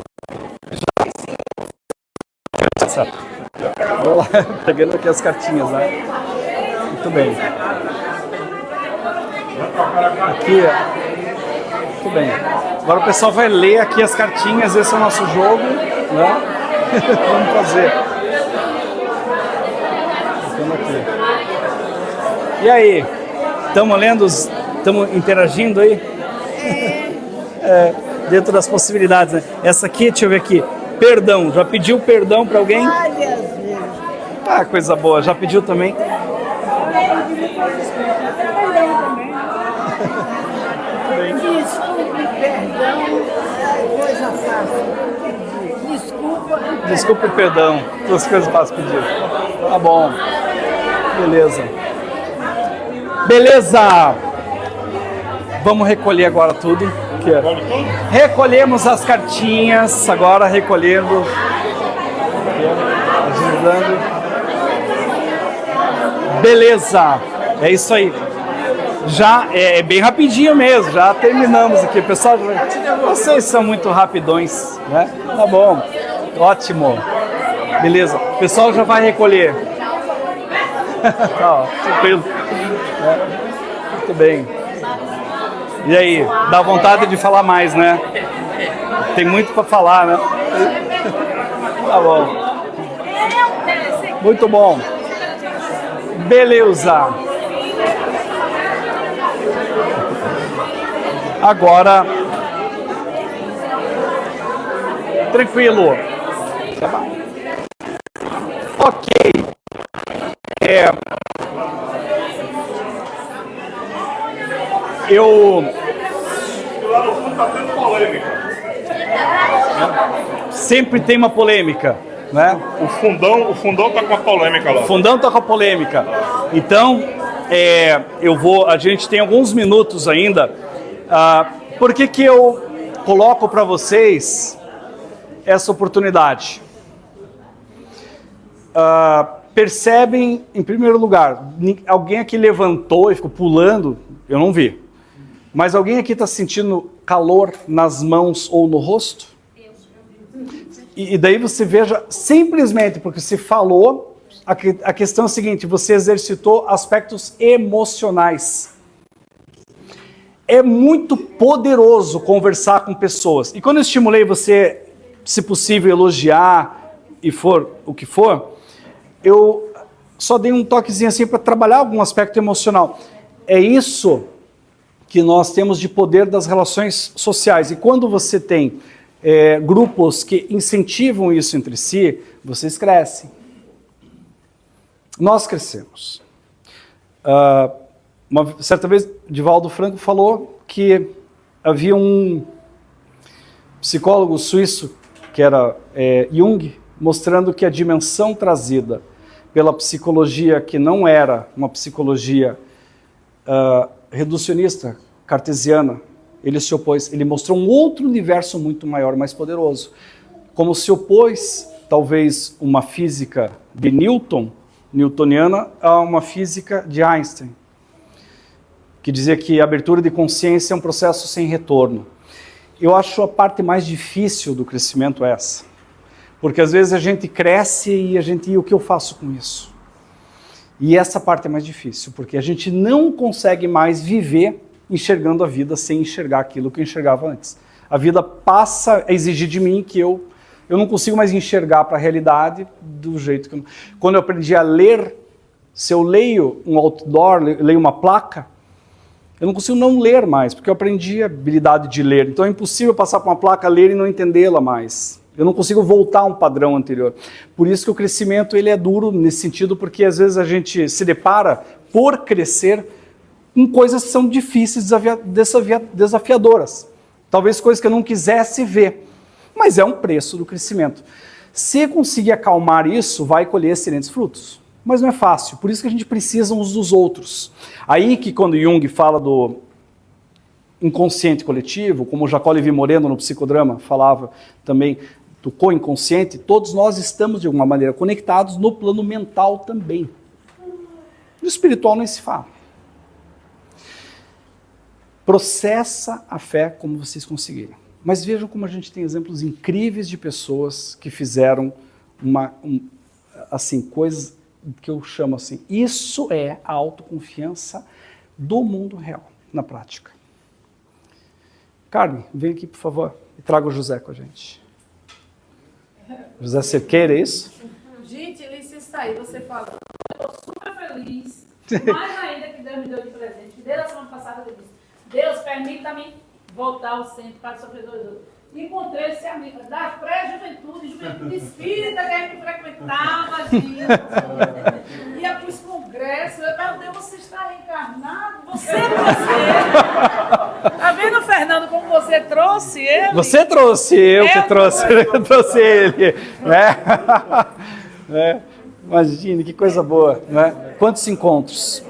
Vou lá, pegando aqui as cartinhas, né? Muito bem. Aqui, muito bem. Agora o pessoal vai ler aqui as cartinhas, esse é o nosso jogo, né? Vamos fazer. Ficando aqui. E aí? Estamos lendo, estamos interagindo aí? Dentro das possibilidades, né? Essa aqui, deixa eu ver aqui. Perdão, já pediu perdão para alguém? Ah, coisa boa, já pediu também? Desculpe, perdão, coisa fácil. Desculpe, perdão, duas coisas fáceis pedir. Tá bom, beleza. Vamos recolher agora tudo. Aqui, recolhemos as cartinhas, agora recolhendo. Aqui, agilizando. Beleza, é isso aí. Já é bem rapidinho mesmo, já terminamos aqui. Pessoal, vocês são muito rapidões, né? Tá bom, ótimo. Beleza, o pessoal já vai recolher. Tá, tranquilo. Muito bem. E aí, dá vontade de falar mais, né? Tem muito para falar, né? Tá bom. Muito bom. Beleza. Agora, tranquilo. Ok. Sempre tem uma polêmica, né? O fundão tá com a polêmica lá. O fundão tá com a polêmica. Então, a gente tem alguns minutos ainda. Por que eu coloco para vocês essa oportunidade? Percebem, em primeiro lugar, alguém aqui levantou e ficou pulando? Eu não vi. Mas alguém aqui está sentindo calor nas mãos ou no rosto? E daí você veja, simplesmente porque se falou, a questão é a seguinte, você exercitou aspectos emocionais. É muito poderoso conversar com pessoas. E quando eu estimulei você, se possível, elogiar e for o que for, eu só dei um toquezinho assim para trabalhar algum aspecto emocional. É isso que nós temos de poder das relações sociais. E quando você tem grupos que incentivam isso entre si, vocês crescem. Nós crescemos. Certa vez, Divaldo Franco falou que havia um psicólogo suíço, que era Jung, mostrando que a dimensão trazida pela psicologia, que não era uma psicologia reducionista, cartesiana, ele se opôs, ele mostrou um outro universo muito maior, mais poderoso. Como se opôs, talvez, uma física de newtoniana, a uma física de Einstein. que dizia que a abertura de consciência é um processo sem retorno. Eu acho a parte mais difícil do crescimento essa. Porque às vezes a gente cresce e o que eu faço com isso? E essa parte é mais difícil, porque a gente não consegue mais viver enxergando a vida sem enxergar aquilo que eu enxergava antes. A vida passa a exigir de mim que eu não consigo mais enxergar para a realidade do jeito que eu... Quando eu aprendi a ler, se eu leio um outdoor, leio uma placa, eu não consigo não ler mais, porque eu aprendi a habilidade de ler. Então é impossível passar por uma placa, ler e não entendê-la mais. Eu não consigo voltar a um padrão anterior. Por isso que o crescimento ele é duro nesse sentido, porque às vezes a gente se depara, por crescer, com coisas que são difíceis, desafiadoras. Talvez coisas que eu não quisesse ver. Mas é um preço do crescimento. Se conseguir acalmar isso, vai colher excelentes frutos. Mas não é fácil, por isso que a gente precisa uns dos outros. Aí que quando Jung fala do inconsciente coletivo, como Jacó Levi Moreno no Psicodrama falava também do co-inconsciente, todos nós estamos de alguma maneira conectados no plano mental também. No espiritual nem se fala. Processa a fé como vocês conseguirem. Mas vejam como a gente tem exemplos incríveis de pessoas que fizeram coisas que eu chamo assim. Isso é a autoconfiança do mundo real, na prática. Carmen, vem aqui, por favor, e traga o José com a gente. José Cerqueira, é isso? Gente, Alice, isso aí, você falou. Eu estou super feliz. Mais ainda que Deus me deu de presente. Que desde a semana passada eu disse, Deus permita-me voltar ao centro para os sofredores. Encontrei esse amigo da pré-juventude, juventude espírita, que a gente frequentava, gente. Ia para os congressos, eu perguntei, você está reencarnado? Você. Tá vendo, Fernando, como você trouxe ele? Você trouxe, eu trouxe ele. Né? Imagine, que coisa boa. Né? Quantos encontros.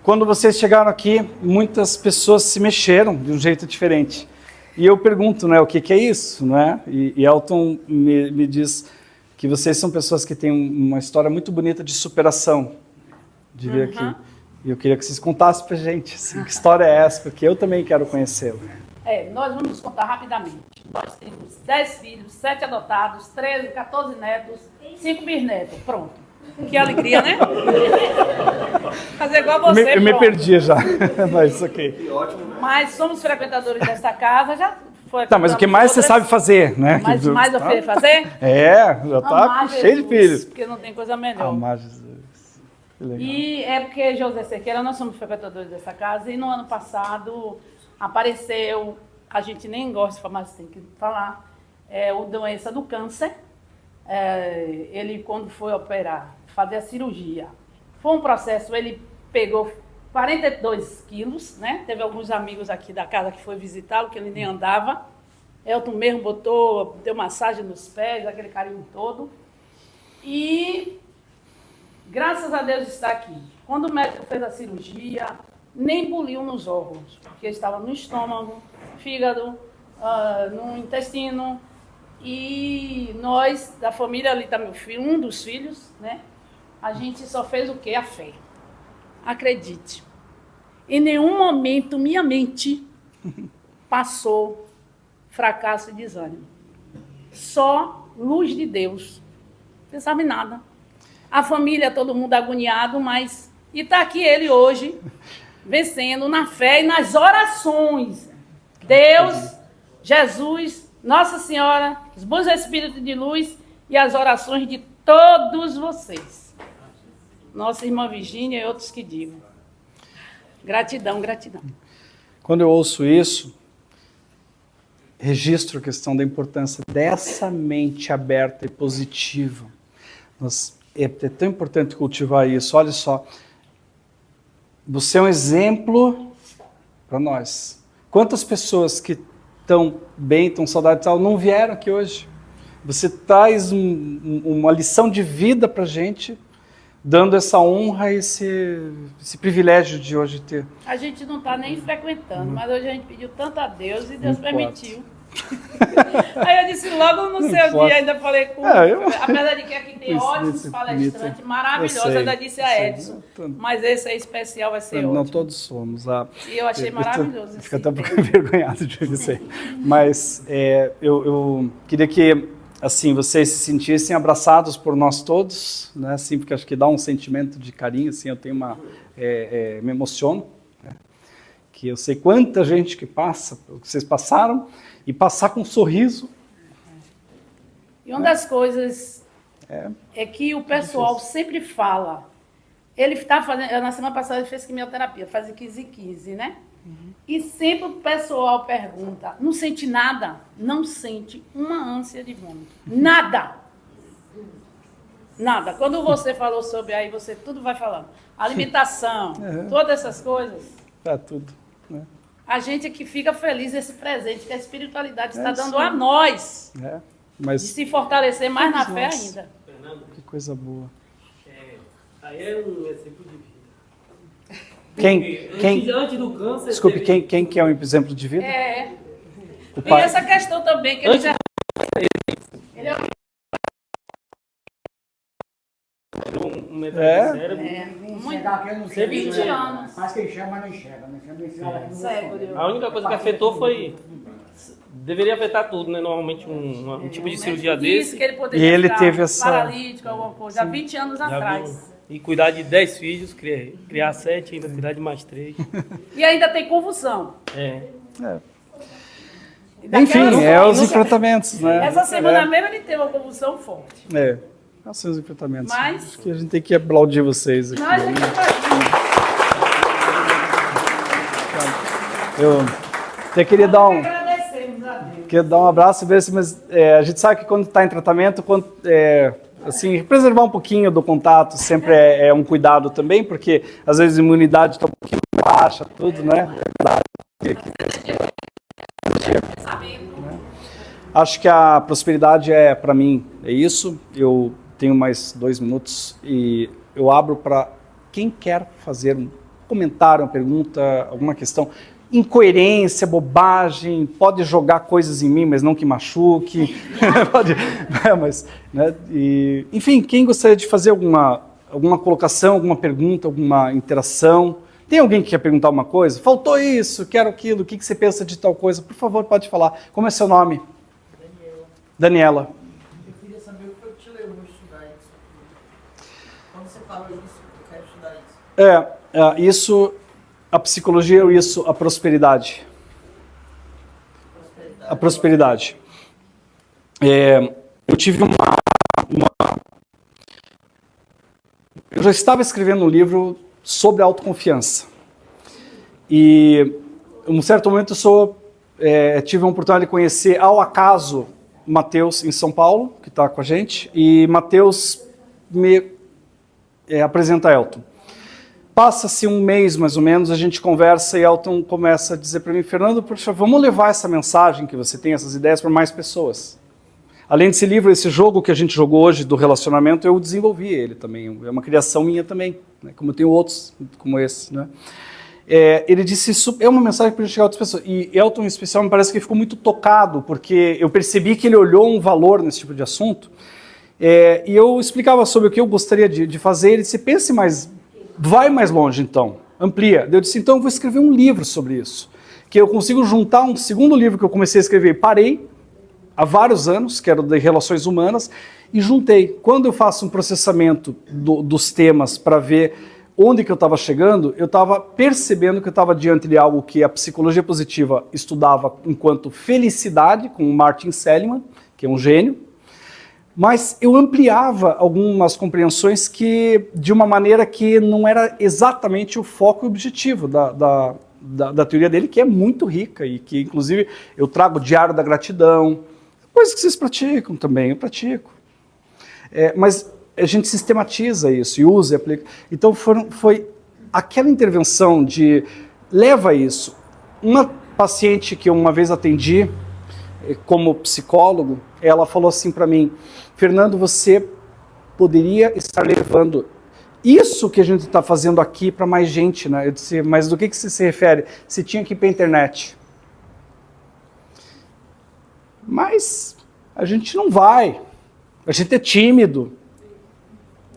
Quando vocês chegaram aqui, muitas pessoas se mexeram de um jeito diferente. E eu pergunto, né, o que é isso? Né? E Elton me diz que vocês são pessoas que têm uma história muito bonita de superação, de vir aqui. E eu queria que vocês contassem pra gente, assim, que história é essa, porque eu também quero conhecê-la. Nós vamos contar rapidamente. Nós temos 10 filhos, 7 adotados, 13, 14 netos, 5 bisnetos. Pronto. Que alegria, né? Fazer igual você, Eu me perdi já, mas ok. Mas somos frequentadores desta casa, já foi. Tá, mas o que mais você sabe fazer, né? Mais eu sei fazer? Já tá cheio de filhos. Porque não tem coisa melhor. Amar Jesus. Que legal. E é porque, José Cerqueira, nós somos frequentadores dessa casa e no ano passado apareceu, a gente nem gosta de falar, mas tem que falar, a doença do câncer. Ele, quando foi operar, fazer a cirurgia, foi um processo, ele pegou 42 quilos, né? Teve alguns amigos aqui da casa que foi visitá-lo, que ele nem andava. Elton mesmo deu massagem nos pés, aquele carinho todo. E, graças a Deus, está aqui. Quando o médico fez a cirurgia, nem buliu nos órgãos, porque estava no estômago, fígado, no intestino. E nós, da família, ali está meu filho, um dos filhos, né? A gente só fez o quê? A fé. Acredite. Em nenhum momento minha mente passou fracasso e desânimo. Só luz de Deus. Você sabe nada. A família, todo mundo agoniado, mas... E está aqui ele hoje, vencendo na fé e nas orações. Deus, Jesus, Nossa Senhora, os bons espíritos de luz e as orações de todos vocês. Nossa irmã Virgínia e outros que digam. Gratidão, gratidão. Quando eu ouço isso, registro a questão da importância dessa mente aberta e positiva. É tão importante cultivar isso. Olha só, você é um exemplo para nós. Quantas pessoas que estão bem, estão saudáveis, não vieram aqui hoje? Você traz uma lição de vida para a gente, dando essa honra e esse privilégio de hoje ter. A gente não está nem frequentando, mas hoje a gente pediu tanto a Deus e Deus permitiu. Aí eu disse logo no seu dia, ainda falei com... Apesar de que aqui tem ótimos palestrantes maravilhosos, ainda disse a Edson. Mas esse é especial, vai ser ótimo. Não, todos somos. E eu achei maravilhoso. Fico até um pouco envergonhado de dizer. Mas eu queria que assim, vocês se sentissem abraçados por nós todos, né? Assim, porque acho que dá um sentimento de carinho, assim, eu tenho me emociono, né? Que eu sei quanta gente que passa, o que vocês passaram, e passar com um sorriso. E uma das coisas é que o pessoal sempre fala, ele está fazendo, na semana passada ele fez quimioterapia, faz 15, né? E sempre o pessoal pergunta, não sente nada? Não sente uma ânsia de vômito. Nada! Nada. Quando você falou sobre aí, você tudo vai falando. Alimentação, todas essas coisas. Tudo. Né? A gente é que fica feliz esse presente que a espiritualidade está dando a nós. Mas de se fortalecer mais na fé ainda. Que coisa boa. Aí é um exemplo de vida. Antes do câncer... Desculpe, quem que é um exemplo de vida? O pai. E essa questão também, que ele já... Ele é muito 20 anos. Mas quem chama não enxerga, né? A única coisa que afetou foi... Deveria afetar tudo, né? Normalmente um tipo de cirurgia desse. Que ele poderia e ele teve paralítico, alguma coisa, há 20 anos atrás. E cuidar de 10 filhos, criar 7, ainda cuidar de mais 3. E ainda tem convulsão. Enfim, os enfrentamentos, né? Essa semana mesmo ele teve uma convulsão forte. São os enfrentamentos. Mas... Acho que a gente tem que aplaudir vocês aqui. Nós aqui Eu até queria dar um abraço, mas a gente sabe que quando está em tratamento, assim, preservar um pouquinho do contato sempre é um cuidado também, porque às vezes a imunidade está um pouquinho baixa, tudo, né? Acho que a prosperidade para mim, é isso. Eu tenho mais 2 minutos e eu abro para quem quer fazer um comentário, uma pergunta, alguma questão. Incoerência, bobagem, pode jogar coisas em mim, mas não que machuque. Pode, mas, né? Enfim, quem gostaria de fazer alguma colocação, alguma pergunta, alguma interação? Tem alguém que quer perguntar alguma coisa? Faltou isso, quero aquilo, o que você pensa de tal coisa? Por favor, pode falar. Como é seu nome? Daniela. Eu queria saber o que eu te levou a estudar isso. Quando você fala isso, eu quero estudar isso. Isso... A psicologia ou isso, a prosperidade? A prosperidade. Eu tive eu já estava escrevendo um livro sobre autoconfiança. E, em um certo momento, tive a oportunidade de conhecer, ao acaso, Mateus em São Paulo, que está com a gente, e Mateus me apresenta Elton. Passa-se um mês, mais ou menos, a gente conversa e Elton começa a dizer para mim, Fernando, poxa, vamos levar essa mensagem que você tem, essas ideias, para mais pessoas. Além desse livro, esse jogo que a gente jogou hoje do relacionamento, eu desenvolvi ele também, é uma criação minha também, né? Como eu tenho outros como esse. Né? Ele disse, isso é uma mensagem para chegar a outras pessoas. E Elton, em especial, me parece que ficou muito tocado, porque eu percebi que ele olhou um valor nesse tipo de assunto, e eu explicava sobre o que eu gostaria de fazer, ele disse, pense mais... Vai mais longe, então. Amplia. Eu disse, então eu vou escrever um livro sobre isso. Que eu consigo juntar um segundo livro que eu comecei a escrever. Parei há vários anos, que era de relações humanas, e juntei. Quando eu faço um processamento dos temas para ver onde que eu estava chegando, eu estava percebendo que eu estava diante de algo que a psicologia positiva estudava enquanto felicidade, com o Martin Seligman, que é um gênio, mas eu ampliava algumas compreensões de uma maneira que não era exatamente o foco e o objetivo da teoria dele, que é muito rica e que, inclusive, eu trago o Diário da Gratidão, coisas que vocês praticam também, eu pratico. Mas a gente sistematiza isso e usa e aplica. Então foi aquela intervenção de leva isso. Uma paciente que eu uma vez atendi como psicólogo, ela falou assim para mim, Fernando, você poderia estar levando isso que a gente está fazendo aqui para mais gente, né? Eu disse, mas do que você se refere? Você tinha que ir para a internet. Mas a gente não vai. A gente é tímido.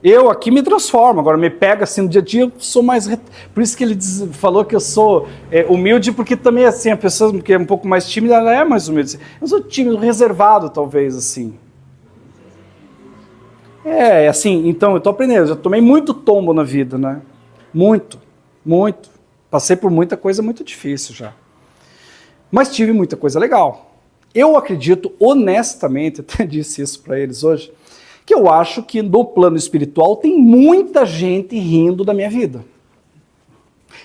Eu aqui me transformo, agora me pega assim no dia a dia, eu sou mais... Por isso que ele falou que eu sou humilde, porque também assim, a pessoa que é um pouco mais tímida, ela é mais humilde. Eu sou tímido, reservado talvez, assim. Assim, então eu tô aprendendo, eu já tomei muito tombo na vida, né? Muito, muito. Passei por muita coisa muito difícil já. Mas tive muita coisa legal. Eu acredito, honestamente, até disse isso para eles hoje, que eu acho que no plano espiritual tem muita gente rindo da minha vida.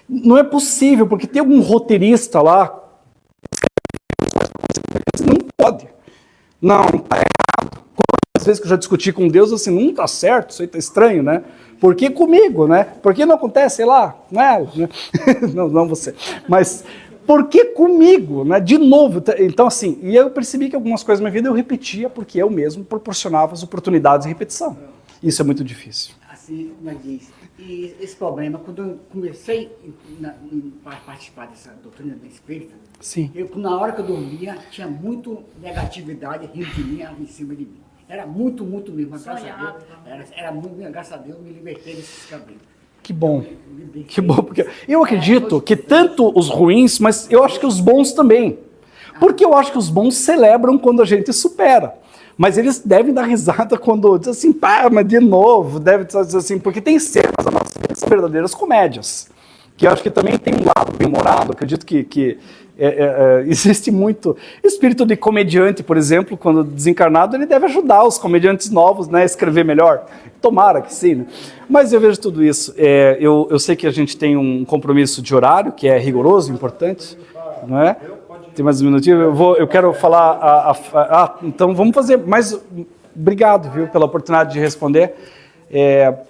Não é possível, porque tem algum roteirista lá, não pode. Não, tá errado. Quantas vezes que eu já discuti com Deus, assim, não tá certo, isso aí tá estranho, né? Por que comigo, né? Por que não acontece, sei lá, não é? Não você. Mas por que comigo, né? De novo. Então, assim, e eu percebi que algumas coisas na minha vida eu repetia porque eu mesmo proporcionava as oportunidades de repetição. Isso é muito difícil. Assim, mas diz, e esse problema, quando eu comecei a participar dessa doutrina da espírita, Sim. Na hora que eu dormia, tinha muito negatividade rindo de mim, em cima de mim. Era muito mesmo. Era muito, graças a Deus, eu me libertei desses cabelos. Que bom, porque eu acredito que tanto os ruins, mas eu acho que os bons também. Porque eu acho que os bons celebram quando a gente supera. Mas eles devem dar risada quando diz assim, pá, mas de novo, deve dizer assim, porque tem cenas da nossa vida que são verdadeiras comédias. Que eu acho que também tem um lado bem-humorado. Acredito que existe muito espírito de comediante, por exemplo, quando desencarnado, ele deve ajudar os comediantes novos, né, a escrever melhor. Tomara que sim, né? Mas eu vejo tudo isso. Eu sei que a gente tem um compromisso de horário, que é rigoroso, importante, não é? Tem mais um minutinho? Eu quero falar... então vamos fazer mais... Obrigado, viu, pela oportunidade de responder.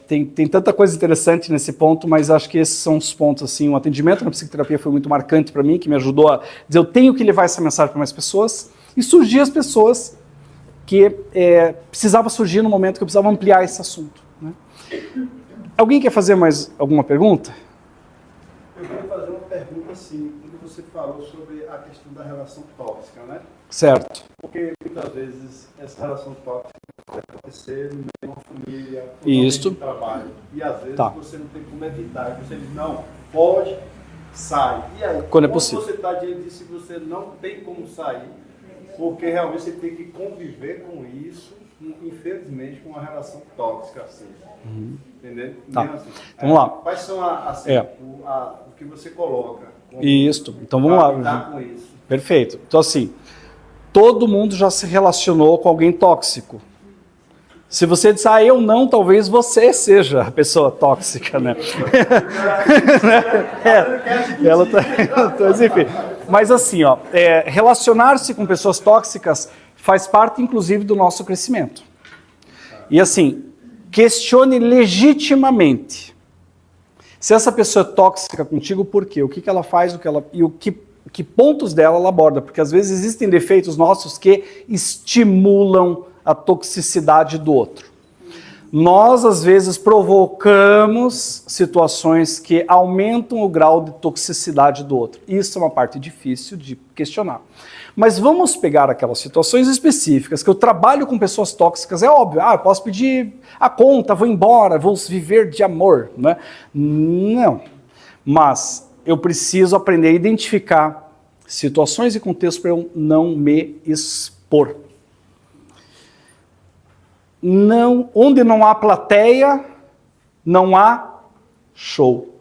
Tem tanta coisa interessante nesse ponto, mas acho que esses são os pontos, assim, o atendimento na psicoterapia foi muito marcante para mim, que me ajudou a dizer, eu tenho que levar essa mensagem para mais pessoas, e surgir as pessoas que precisava surgir no momento que eu precisava ampliar esse assunto, né? Alguém quer fazer mais alguma pergunta? Eu queria fazer uma pergunta, assim, quando você falou sobre a questão da relação tóxica, né? Certo. Porque muitas vezes essa relação tóxica pode acontecer no meio de uma família, Isso. de trabalho. E às vezes Tá. você não tem como evitar. Você diz, não, pode, sai. E aí, Quando é possível. você está diante disso, você não tem como sair, porque realmente você tem que conviver com isso, infelizmente, com uma relação tóxica, assim. Entendeu? Tá. Mesmo assim. Vamos lá. Quais são o que você coloca? Isso. Então vamos lá. Lidar com isso. Perfeito. Então assim, todo mundo já se relacionou com alguém tóxico. Se você disser, eu não, talvez você seja a pessoa tóxica, né? Mas enfim. Mas assim, ó, relacionar-se com pessoas tóxicas faz parte, inclusive, do nosso crescimento. E assim, questione legitimamente. Se essa pessoa é tóxica contigo, por quê? O que ela faz, que pontos dela ela aborda, porque às vezes existem defeitos nossos que estimulam a toxicidade do outro. Nós, às vezes, provocamos situações que aumentam o grau de toxicidade do outro. Isso é uma parte difícil de questionar. Mas vamos pegar aquelas situações específicas, que eu trabalho com pessoas tóxicas, é óbvio, eu posso pedir a conta, vou embora, vou viver de amor, né? Não. Mas eu preciso aprender a identificar situações e contextos para eu não me expor. Não, onde não há plateia, não há show.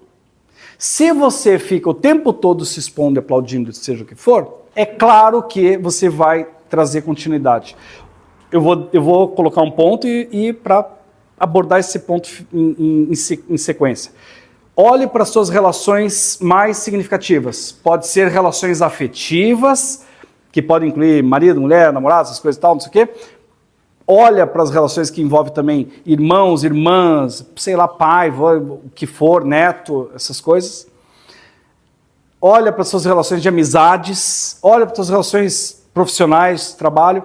Se você fica o tempo todo se expondo, aplaudindo, seja o que for, é claro que você vai trazer continuidade. Eu vou colocar um ponto e para abordar esse ponto em sequência. Olhe para as suas relações mais significativas. Pode ser relações afetivas, que podem incluir marido, mulher, namorado, essas coisas e tal, não sei o quê. Olha para as relações que envolvem também irmãos, irmãs, sei lá, pai, vô, o que for, neto, essas coisas. Olha para as suas relações de amizades, olha para as suas relações profissionais, trabalho,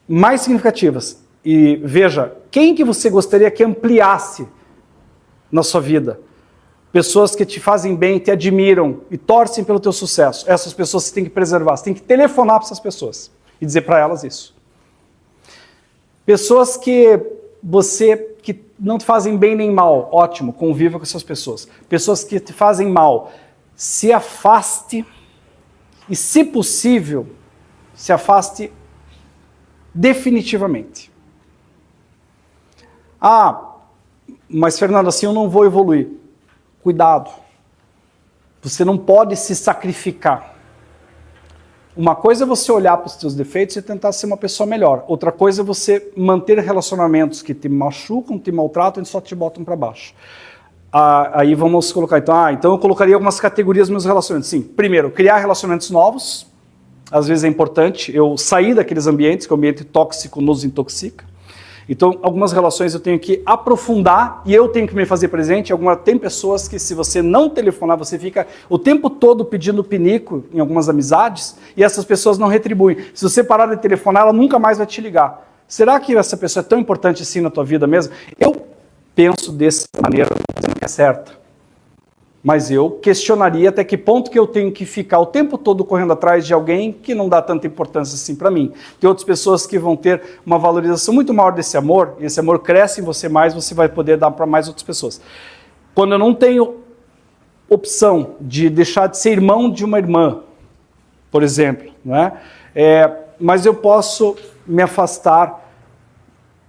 mais significativas. E veja, quem que você gostaria que ampliasse na sua vida? Pessoas que te fazem bem, te admiram e torcem pelo teu sucesso. Essas pessoas você tem que preservar, você tem que telefonar para essas pessoas e dizer para elas isso. Pessoas que não te fazem bem nem mal, ótimo, conviva com essas pessoas. Pessoas que te fazem mal, se afaste e, se possível, se afaste definitivamente. Ah, mas Fernando, assim eu não vou evoluir. Cuidado. Você não pode se sacrificar. Uma coisa é você olhar para os seus defeitos e tentar ser uma pessoa melhor. Outra coisa é você manter relacionamentos que te machucam, te maltratam e só te botam para baixo. Aí vamos colocar, então eu colocaria algumas categorias nos meus relacionamentos. Sim, primeiro, criar relacionamentos novos. Às vezes é importante eu sair daqueles ambientes, que o ambiente tóxico nos intoxica. Então, algumas relações eu tenho que aprofundar e eu tenho que me fazer presente. Tem pessoas que, se você não telefonar, você fica o tempo todo pedindo pinico em algumas amizades e essas pessoas não retribuem. Se você parar de telefonar, ela nunca mais vai te ligar. Será que essa pessoa é tão importante assim na tua vida mesmo? Eu penso dessa maneira, não dizendo que é certa. Mas eu questionaria até que ponto que eu tenho que ficar o tempo todo correndo atrás de alguém que não dá tanta importância assim para mim. Tem outras pessoas que vão ter uma valorização muito maior desse amor, e esse amor cresce em você mais, você vai poder dar para mais outras pessoas. Quando eu não tenho opção de deixar de ser irmão de uma irmã, por exemplo, não é? Mas eu posso me afastar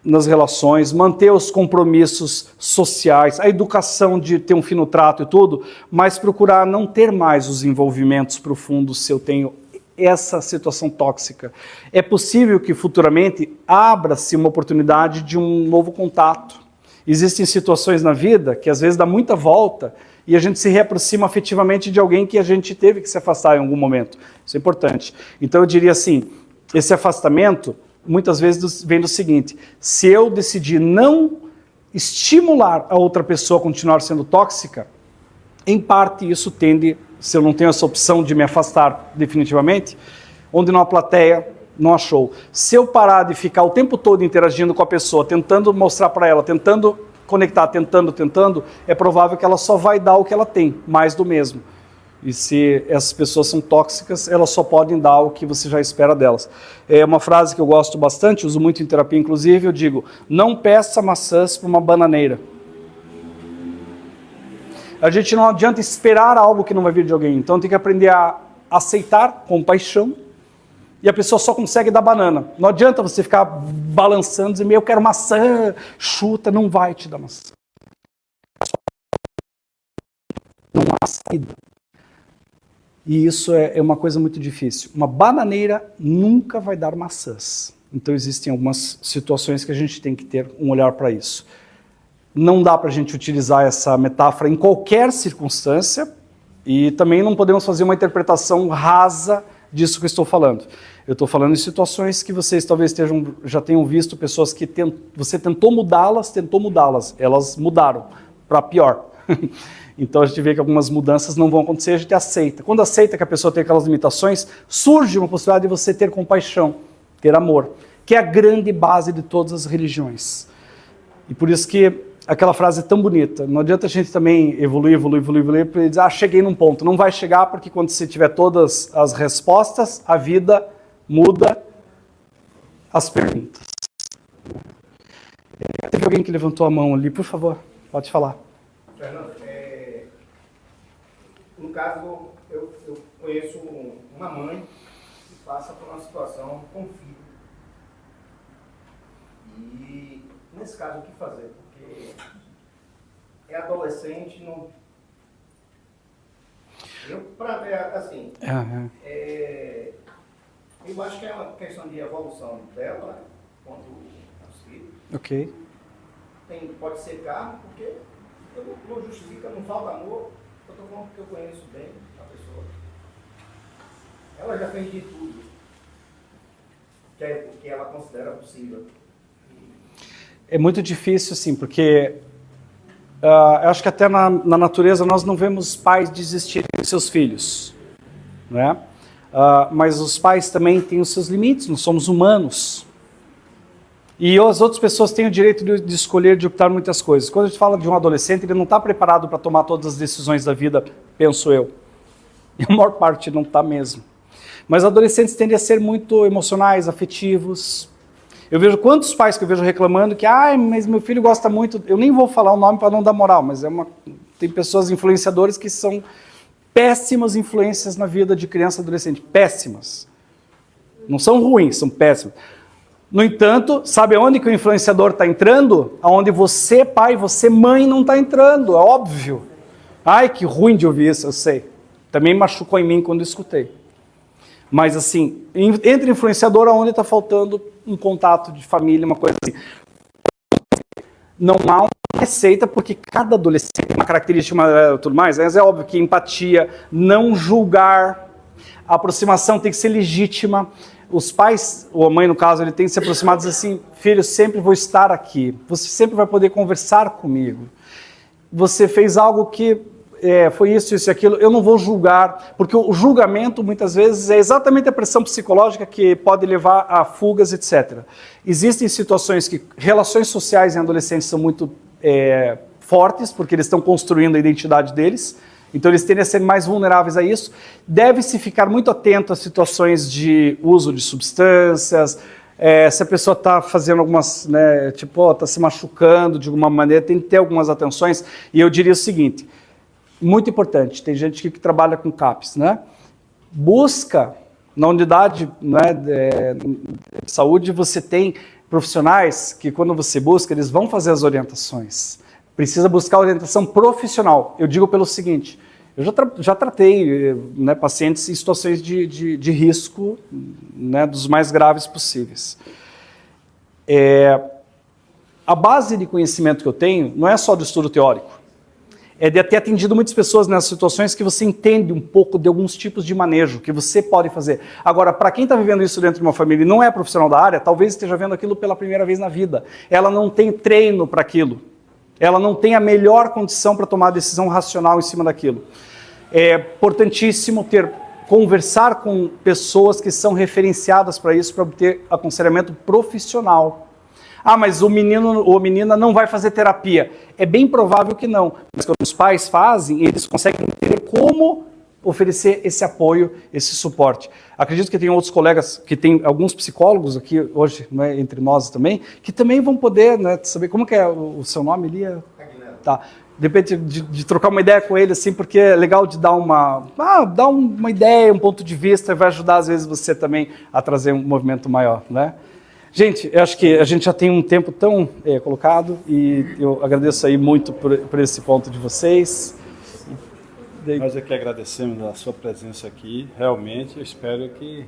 nas relações, manter os compromissos sociais, a educação de ter um fino trato e tudo, mas procurar não ter mais os envolvimentos profundos se eu tenho essa situação tóxica. É possível que futuramente abra-se uma oportunidade de um novo contato. Existem situações na vida que às vezes dá muita volta e a gente se reaproxima afetivamente de alguém que a gente teve que se afastar em algum momento. Isso é importante. Então eu diria assim, esse afastamento muitas vezes vem do seguinte: se eu decidir não estimular a outra pessoa a continuar sendo tóxica, em parte isso tende, se eu não tenho essa opção de me afastar definitivamente, onde não há plateia, não há show. Se eu parar de ficar o tempo todo interagindo com a pessoa, tentando mostrar para ela, tentando conectar, tentando, é provável que ela só vai dar o que ela tem, mais do mesmo. E se essas pessoas são tóxicas, elas só podem dar o que você já espera delas. É uma frase que eu gosto bastante, uso muito em terapia inclusive, eu digo: não peça maçãs para uma bananeira. A gente não adianta esperar algo que não vai vir de alguém, então tem que aprender a aceitar com paixão, e a pessoa só consegue dar banana. Não adianta você ficar balançando e dizer: eu quero maçã, chuta, não vai te dar maçã. Não há saída. E isso é uma coisa muito difícil. Uma bananeira nunca vai dar maçãs. Então existem algumas situações que a gente tem que ter um olhar para isso. Não dá para a gente utilizar essa metáfora em qualquer circunstância e também não podemos fazer uma interpretação rasa disso que eu estou falando. Eu estou falando em situações que vocês talvez já tenham visto pessoas que você tentou mudá-las, elas mudaram para pior. Então a gente vê que algumas mudanças não vão acontecer, a gente aceita. Quando aceita que a pessoa tem aquelas limitações, surge uma possibilidade de você ter compaixão, ter amor, que é a grande base de todas as religiões. E por isso que aquela frase é tão bonita. Não adianta a gente também evoluir, para dizer: cheguei num ponto. Não vai chegar, porque quando você tiver todas as respostas, a vida muda as perguntas. Teve alguém que levantou a mão ali, por favor, pode falar. Fernando, no caso, eu conheço uma mãe que passa por uma situação com o filho. E, nesse caso, o que fazer? Porque é adolescente, não... eu acho que é uma questão de evolução dela, quanto aos filhos. Ok. Pode ser carro, porque não justifica, não falta amor. Eu estou falando porque eu conheço bem a pessoa. Ela já fez de tudo que ela considera possível. É muito difícil, sim, porque eu acho que até na natureza nós não vemos pais desistirem de seus filhos, não é? Mas os pais também têm os seus limites, nós somos humanos. E as outras pessoas têm o direito de escolher, de optar muitas coisas. Quando a gente fala de um adolescente, ele não está preparado para tomar todas as decisões da vida, penso eu. E a maior parte não está mesmo. Mas adolescentes tendem a ser muito emocionais, afetivos. Eu vejo quantos pais que eu vejo reclamando que, mas meu filho gosta muito, eu nem vou falar o nome para não dar moral, mas tem pessoas influenciadoras que são péssimas influências na vida de criança e adolescente, péssimas. Não são ruins, são péssimas. No entanto, sabe aonde que o influenciador está entrando? Aonde você, pai, você, mãe, não está entrando, é óbvio. Ai, que ruim de ouvir isso, eu sei. Também machucou em mim quando eu escutei. Mas assim, entre influenciador, aonde está faltando um contato de família, uma coisa assim. Não há uma receita, porque cada adolescente tem uma característica tudo mais, mas é óbvio que empatia, não julgar, a aproximação tem que ser legítima. Os pais, ou a mãe no caso, ele tem que se aproximar e dizer assim, filho, sempre vou estar aqui, você sempre vai poder conversar comigo. Você fez algo que foi isso e aquilo, eu não vou julgar, porque o julgamento muitas vezes é exatamente a pressão psicológica que pode levar a fugas, etc. Existem situações que relações sociais em adolescentes são muito fortes, porque eles estão construindo a identidade deles, então eles tendem a ser mais vulneráveis a isso. Deve-se ficar muito atento a situações de uso de substâncias, se a pessoa está fazendo algumas, está se machucando de alguma maneira, tem que ter algumas atenções. E eu diria o seguinte, muito importante, tem gente que trabalha com CAPS, né? Busca, na unidade de saúde, você tem profissionais que quando você busca, eles vão fazer as orientações. Precisa buscar orientação profissional. Eu digo pelo seguinte, eu já tratei pacientes em situações de risco, dos mais graves possíveis. A base de conhecimento que eu tenho não é só do estudo teórico, é de ter atendido muitas pessoas nessas situações que você entende um pouco de alguns tipos de manejo que você pode fazer. Agora, para quem está vivendo isso dentro de uma família e não é profissional da área, talvez esteja vendo aquilo pela primeira vez na vida. Ela não tem treino para aquilo. Ela não tem a melhor condição para tomar a decisão racional em cima daquilo. É importantíssimo conversar com pessoas que são referenciadas para isso, para obter aconselhamento profissional. Mas o menino ou a menina não vai fazer terapia. É bem provável que não. Mas quando os pais fazem, eles conseguem entender como oferecer esse apoio, esse suporte. Acredito que tem outros colegas, que tem alguns psicólogos aqui hoje, entre nós também, que também vão poder saber como que é o seu nome, Lia? Tá. De repente, de trocar uma ideia com ele, assim, porque é legal de dar uma ideia, um ponto de vista, vai ajudar, às vezes, você também a trazer um movimento maior, né? Gente, eu acho que a gente já tem um tempo tão colocado e eu agradeço aí muito por esse ponto de vocês. Nós aqui agradecemos a sua presença aqui, realmente, eu espero que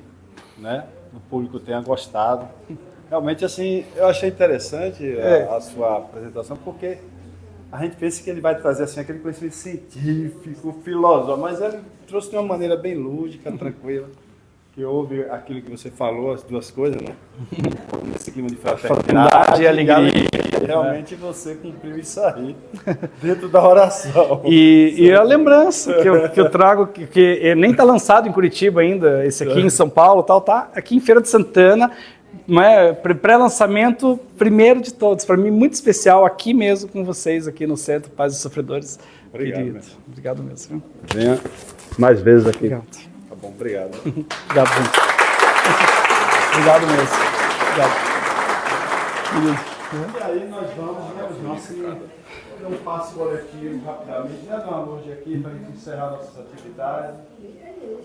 o público tenha gostado. Realmente, assim, eu achei interessante a sua apresentação, porque a gente pensa que ele vai trazer assim, aquele conhecimento científico, filosófico, mas ele trouxe de uma maneira bem lúdica, tranquila, que houve aquilo que você falou, as duas coisas, né? Nesse clima de fraternidade e alegria. Realmente você cumpriu isso aí, dentro da oração. E a lembrança que eu trago, que nem está lançado em Curitiba ainda, esse aqui em São Paulo, tá aqui em Feira de Santana, pré-lançamento primeiro de todos, para mim muito especial, aqui mesmo com vocês, aqui no Centro Paz dos Sofredores. Obrigado. Obrigado mesmo. Venha mais vezes aqui. Obrigado. Tá bom, obrigado. Obrigado, gente. Obrigado mesmo. Obrigado. E aí nós vamos fazer um passo coletivo rapidamente, dar uma luz aqui para a gente encerrar nossas atividades.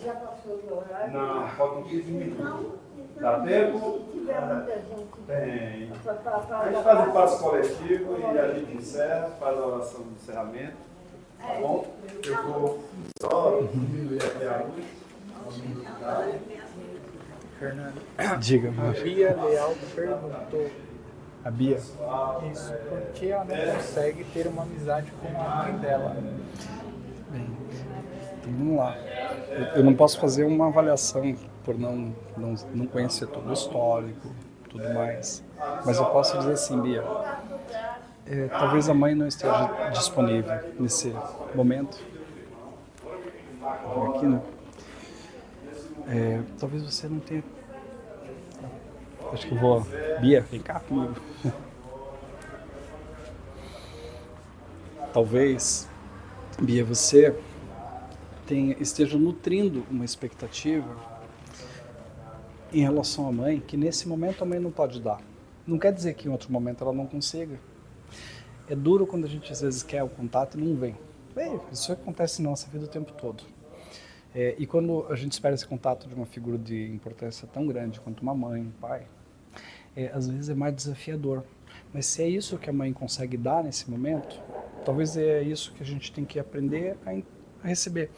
Já passou do horário? Não, faltam 15 minutos. Dá tempo? Se tiver muita gente. Tem. A gente faz um passo coletivo e a gente encerra, faz a oração de encerramento. Tá bom? Eu vou só diminuir até a luz. Fernando, Diga, a Bia Leal perguntou a Bia. isso, por que ela não consegue ter uma amizade com a mãe dela? Bem, então vamos lá. Eu não posso fazer uma avaliação por não conhecer todo o histórico, tudo mais. Mas eu posso dizer assim, Bia, talvez a mãe não esteja disponível nesse momento. Aqui, né? Talvez você não tenha... Acho que eu vou... Bia, vem cá comigo. Talvez, Bia, você esteja nutrindo uma expectativa em relação à mãe, que nesse momento a mãe não pode dar. Não quer dizer que em outro momento ela não consiga. É duro quando a gente às vezes quer o contato e não vem. Isso acontece na nossa vida o tempo todo. E quando a gente espera esse contato de uma figura de importância tão grande quanto uma mãe, um pai, às vezes é mais desafiador. Mas se é isso que a mãe consegue dar nesse momento, talvez é isso que a gente tem que aprender a receber.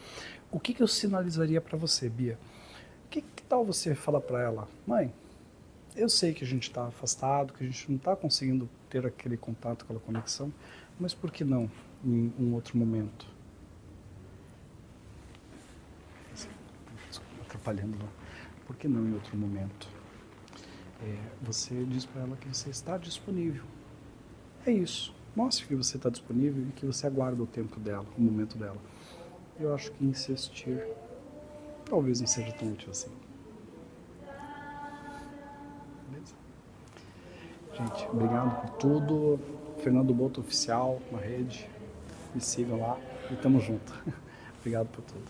O que eu sinalizaria para você, Bia? Que tal você falar para ela, mãe, eu sei que a gente está afastado, que a gente não está conseguindo ter aquele contato, aquela conexão, mas por que não em um outro momento? Atrapalhando lá. Por que não em outro momento? Você diz para ela que você está disponível. É isso. Mostre que você está disponível e que você aguarda o tempo dela, o momento dela. Eu acho que insistir talvez não seja tão útil assim. Beleza? Gente, obrigado por tudo. Fernando Boto Oficial na rede. Me sigam lá e tamo junto. Obrigado por tudo.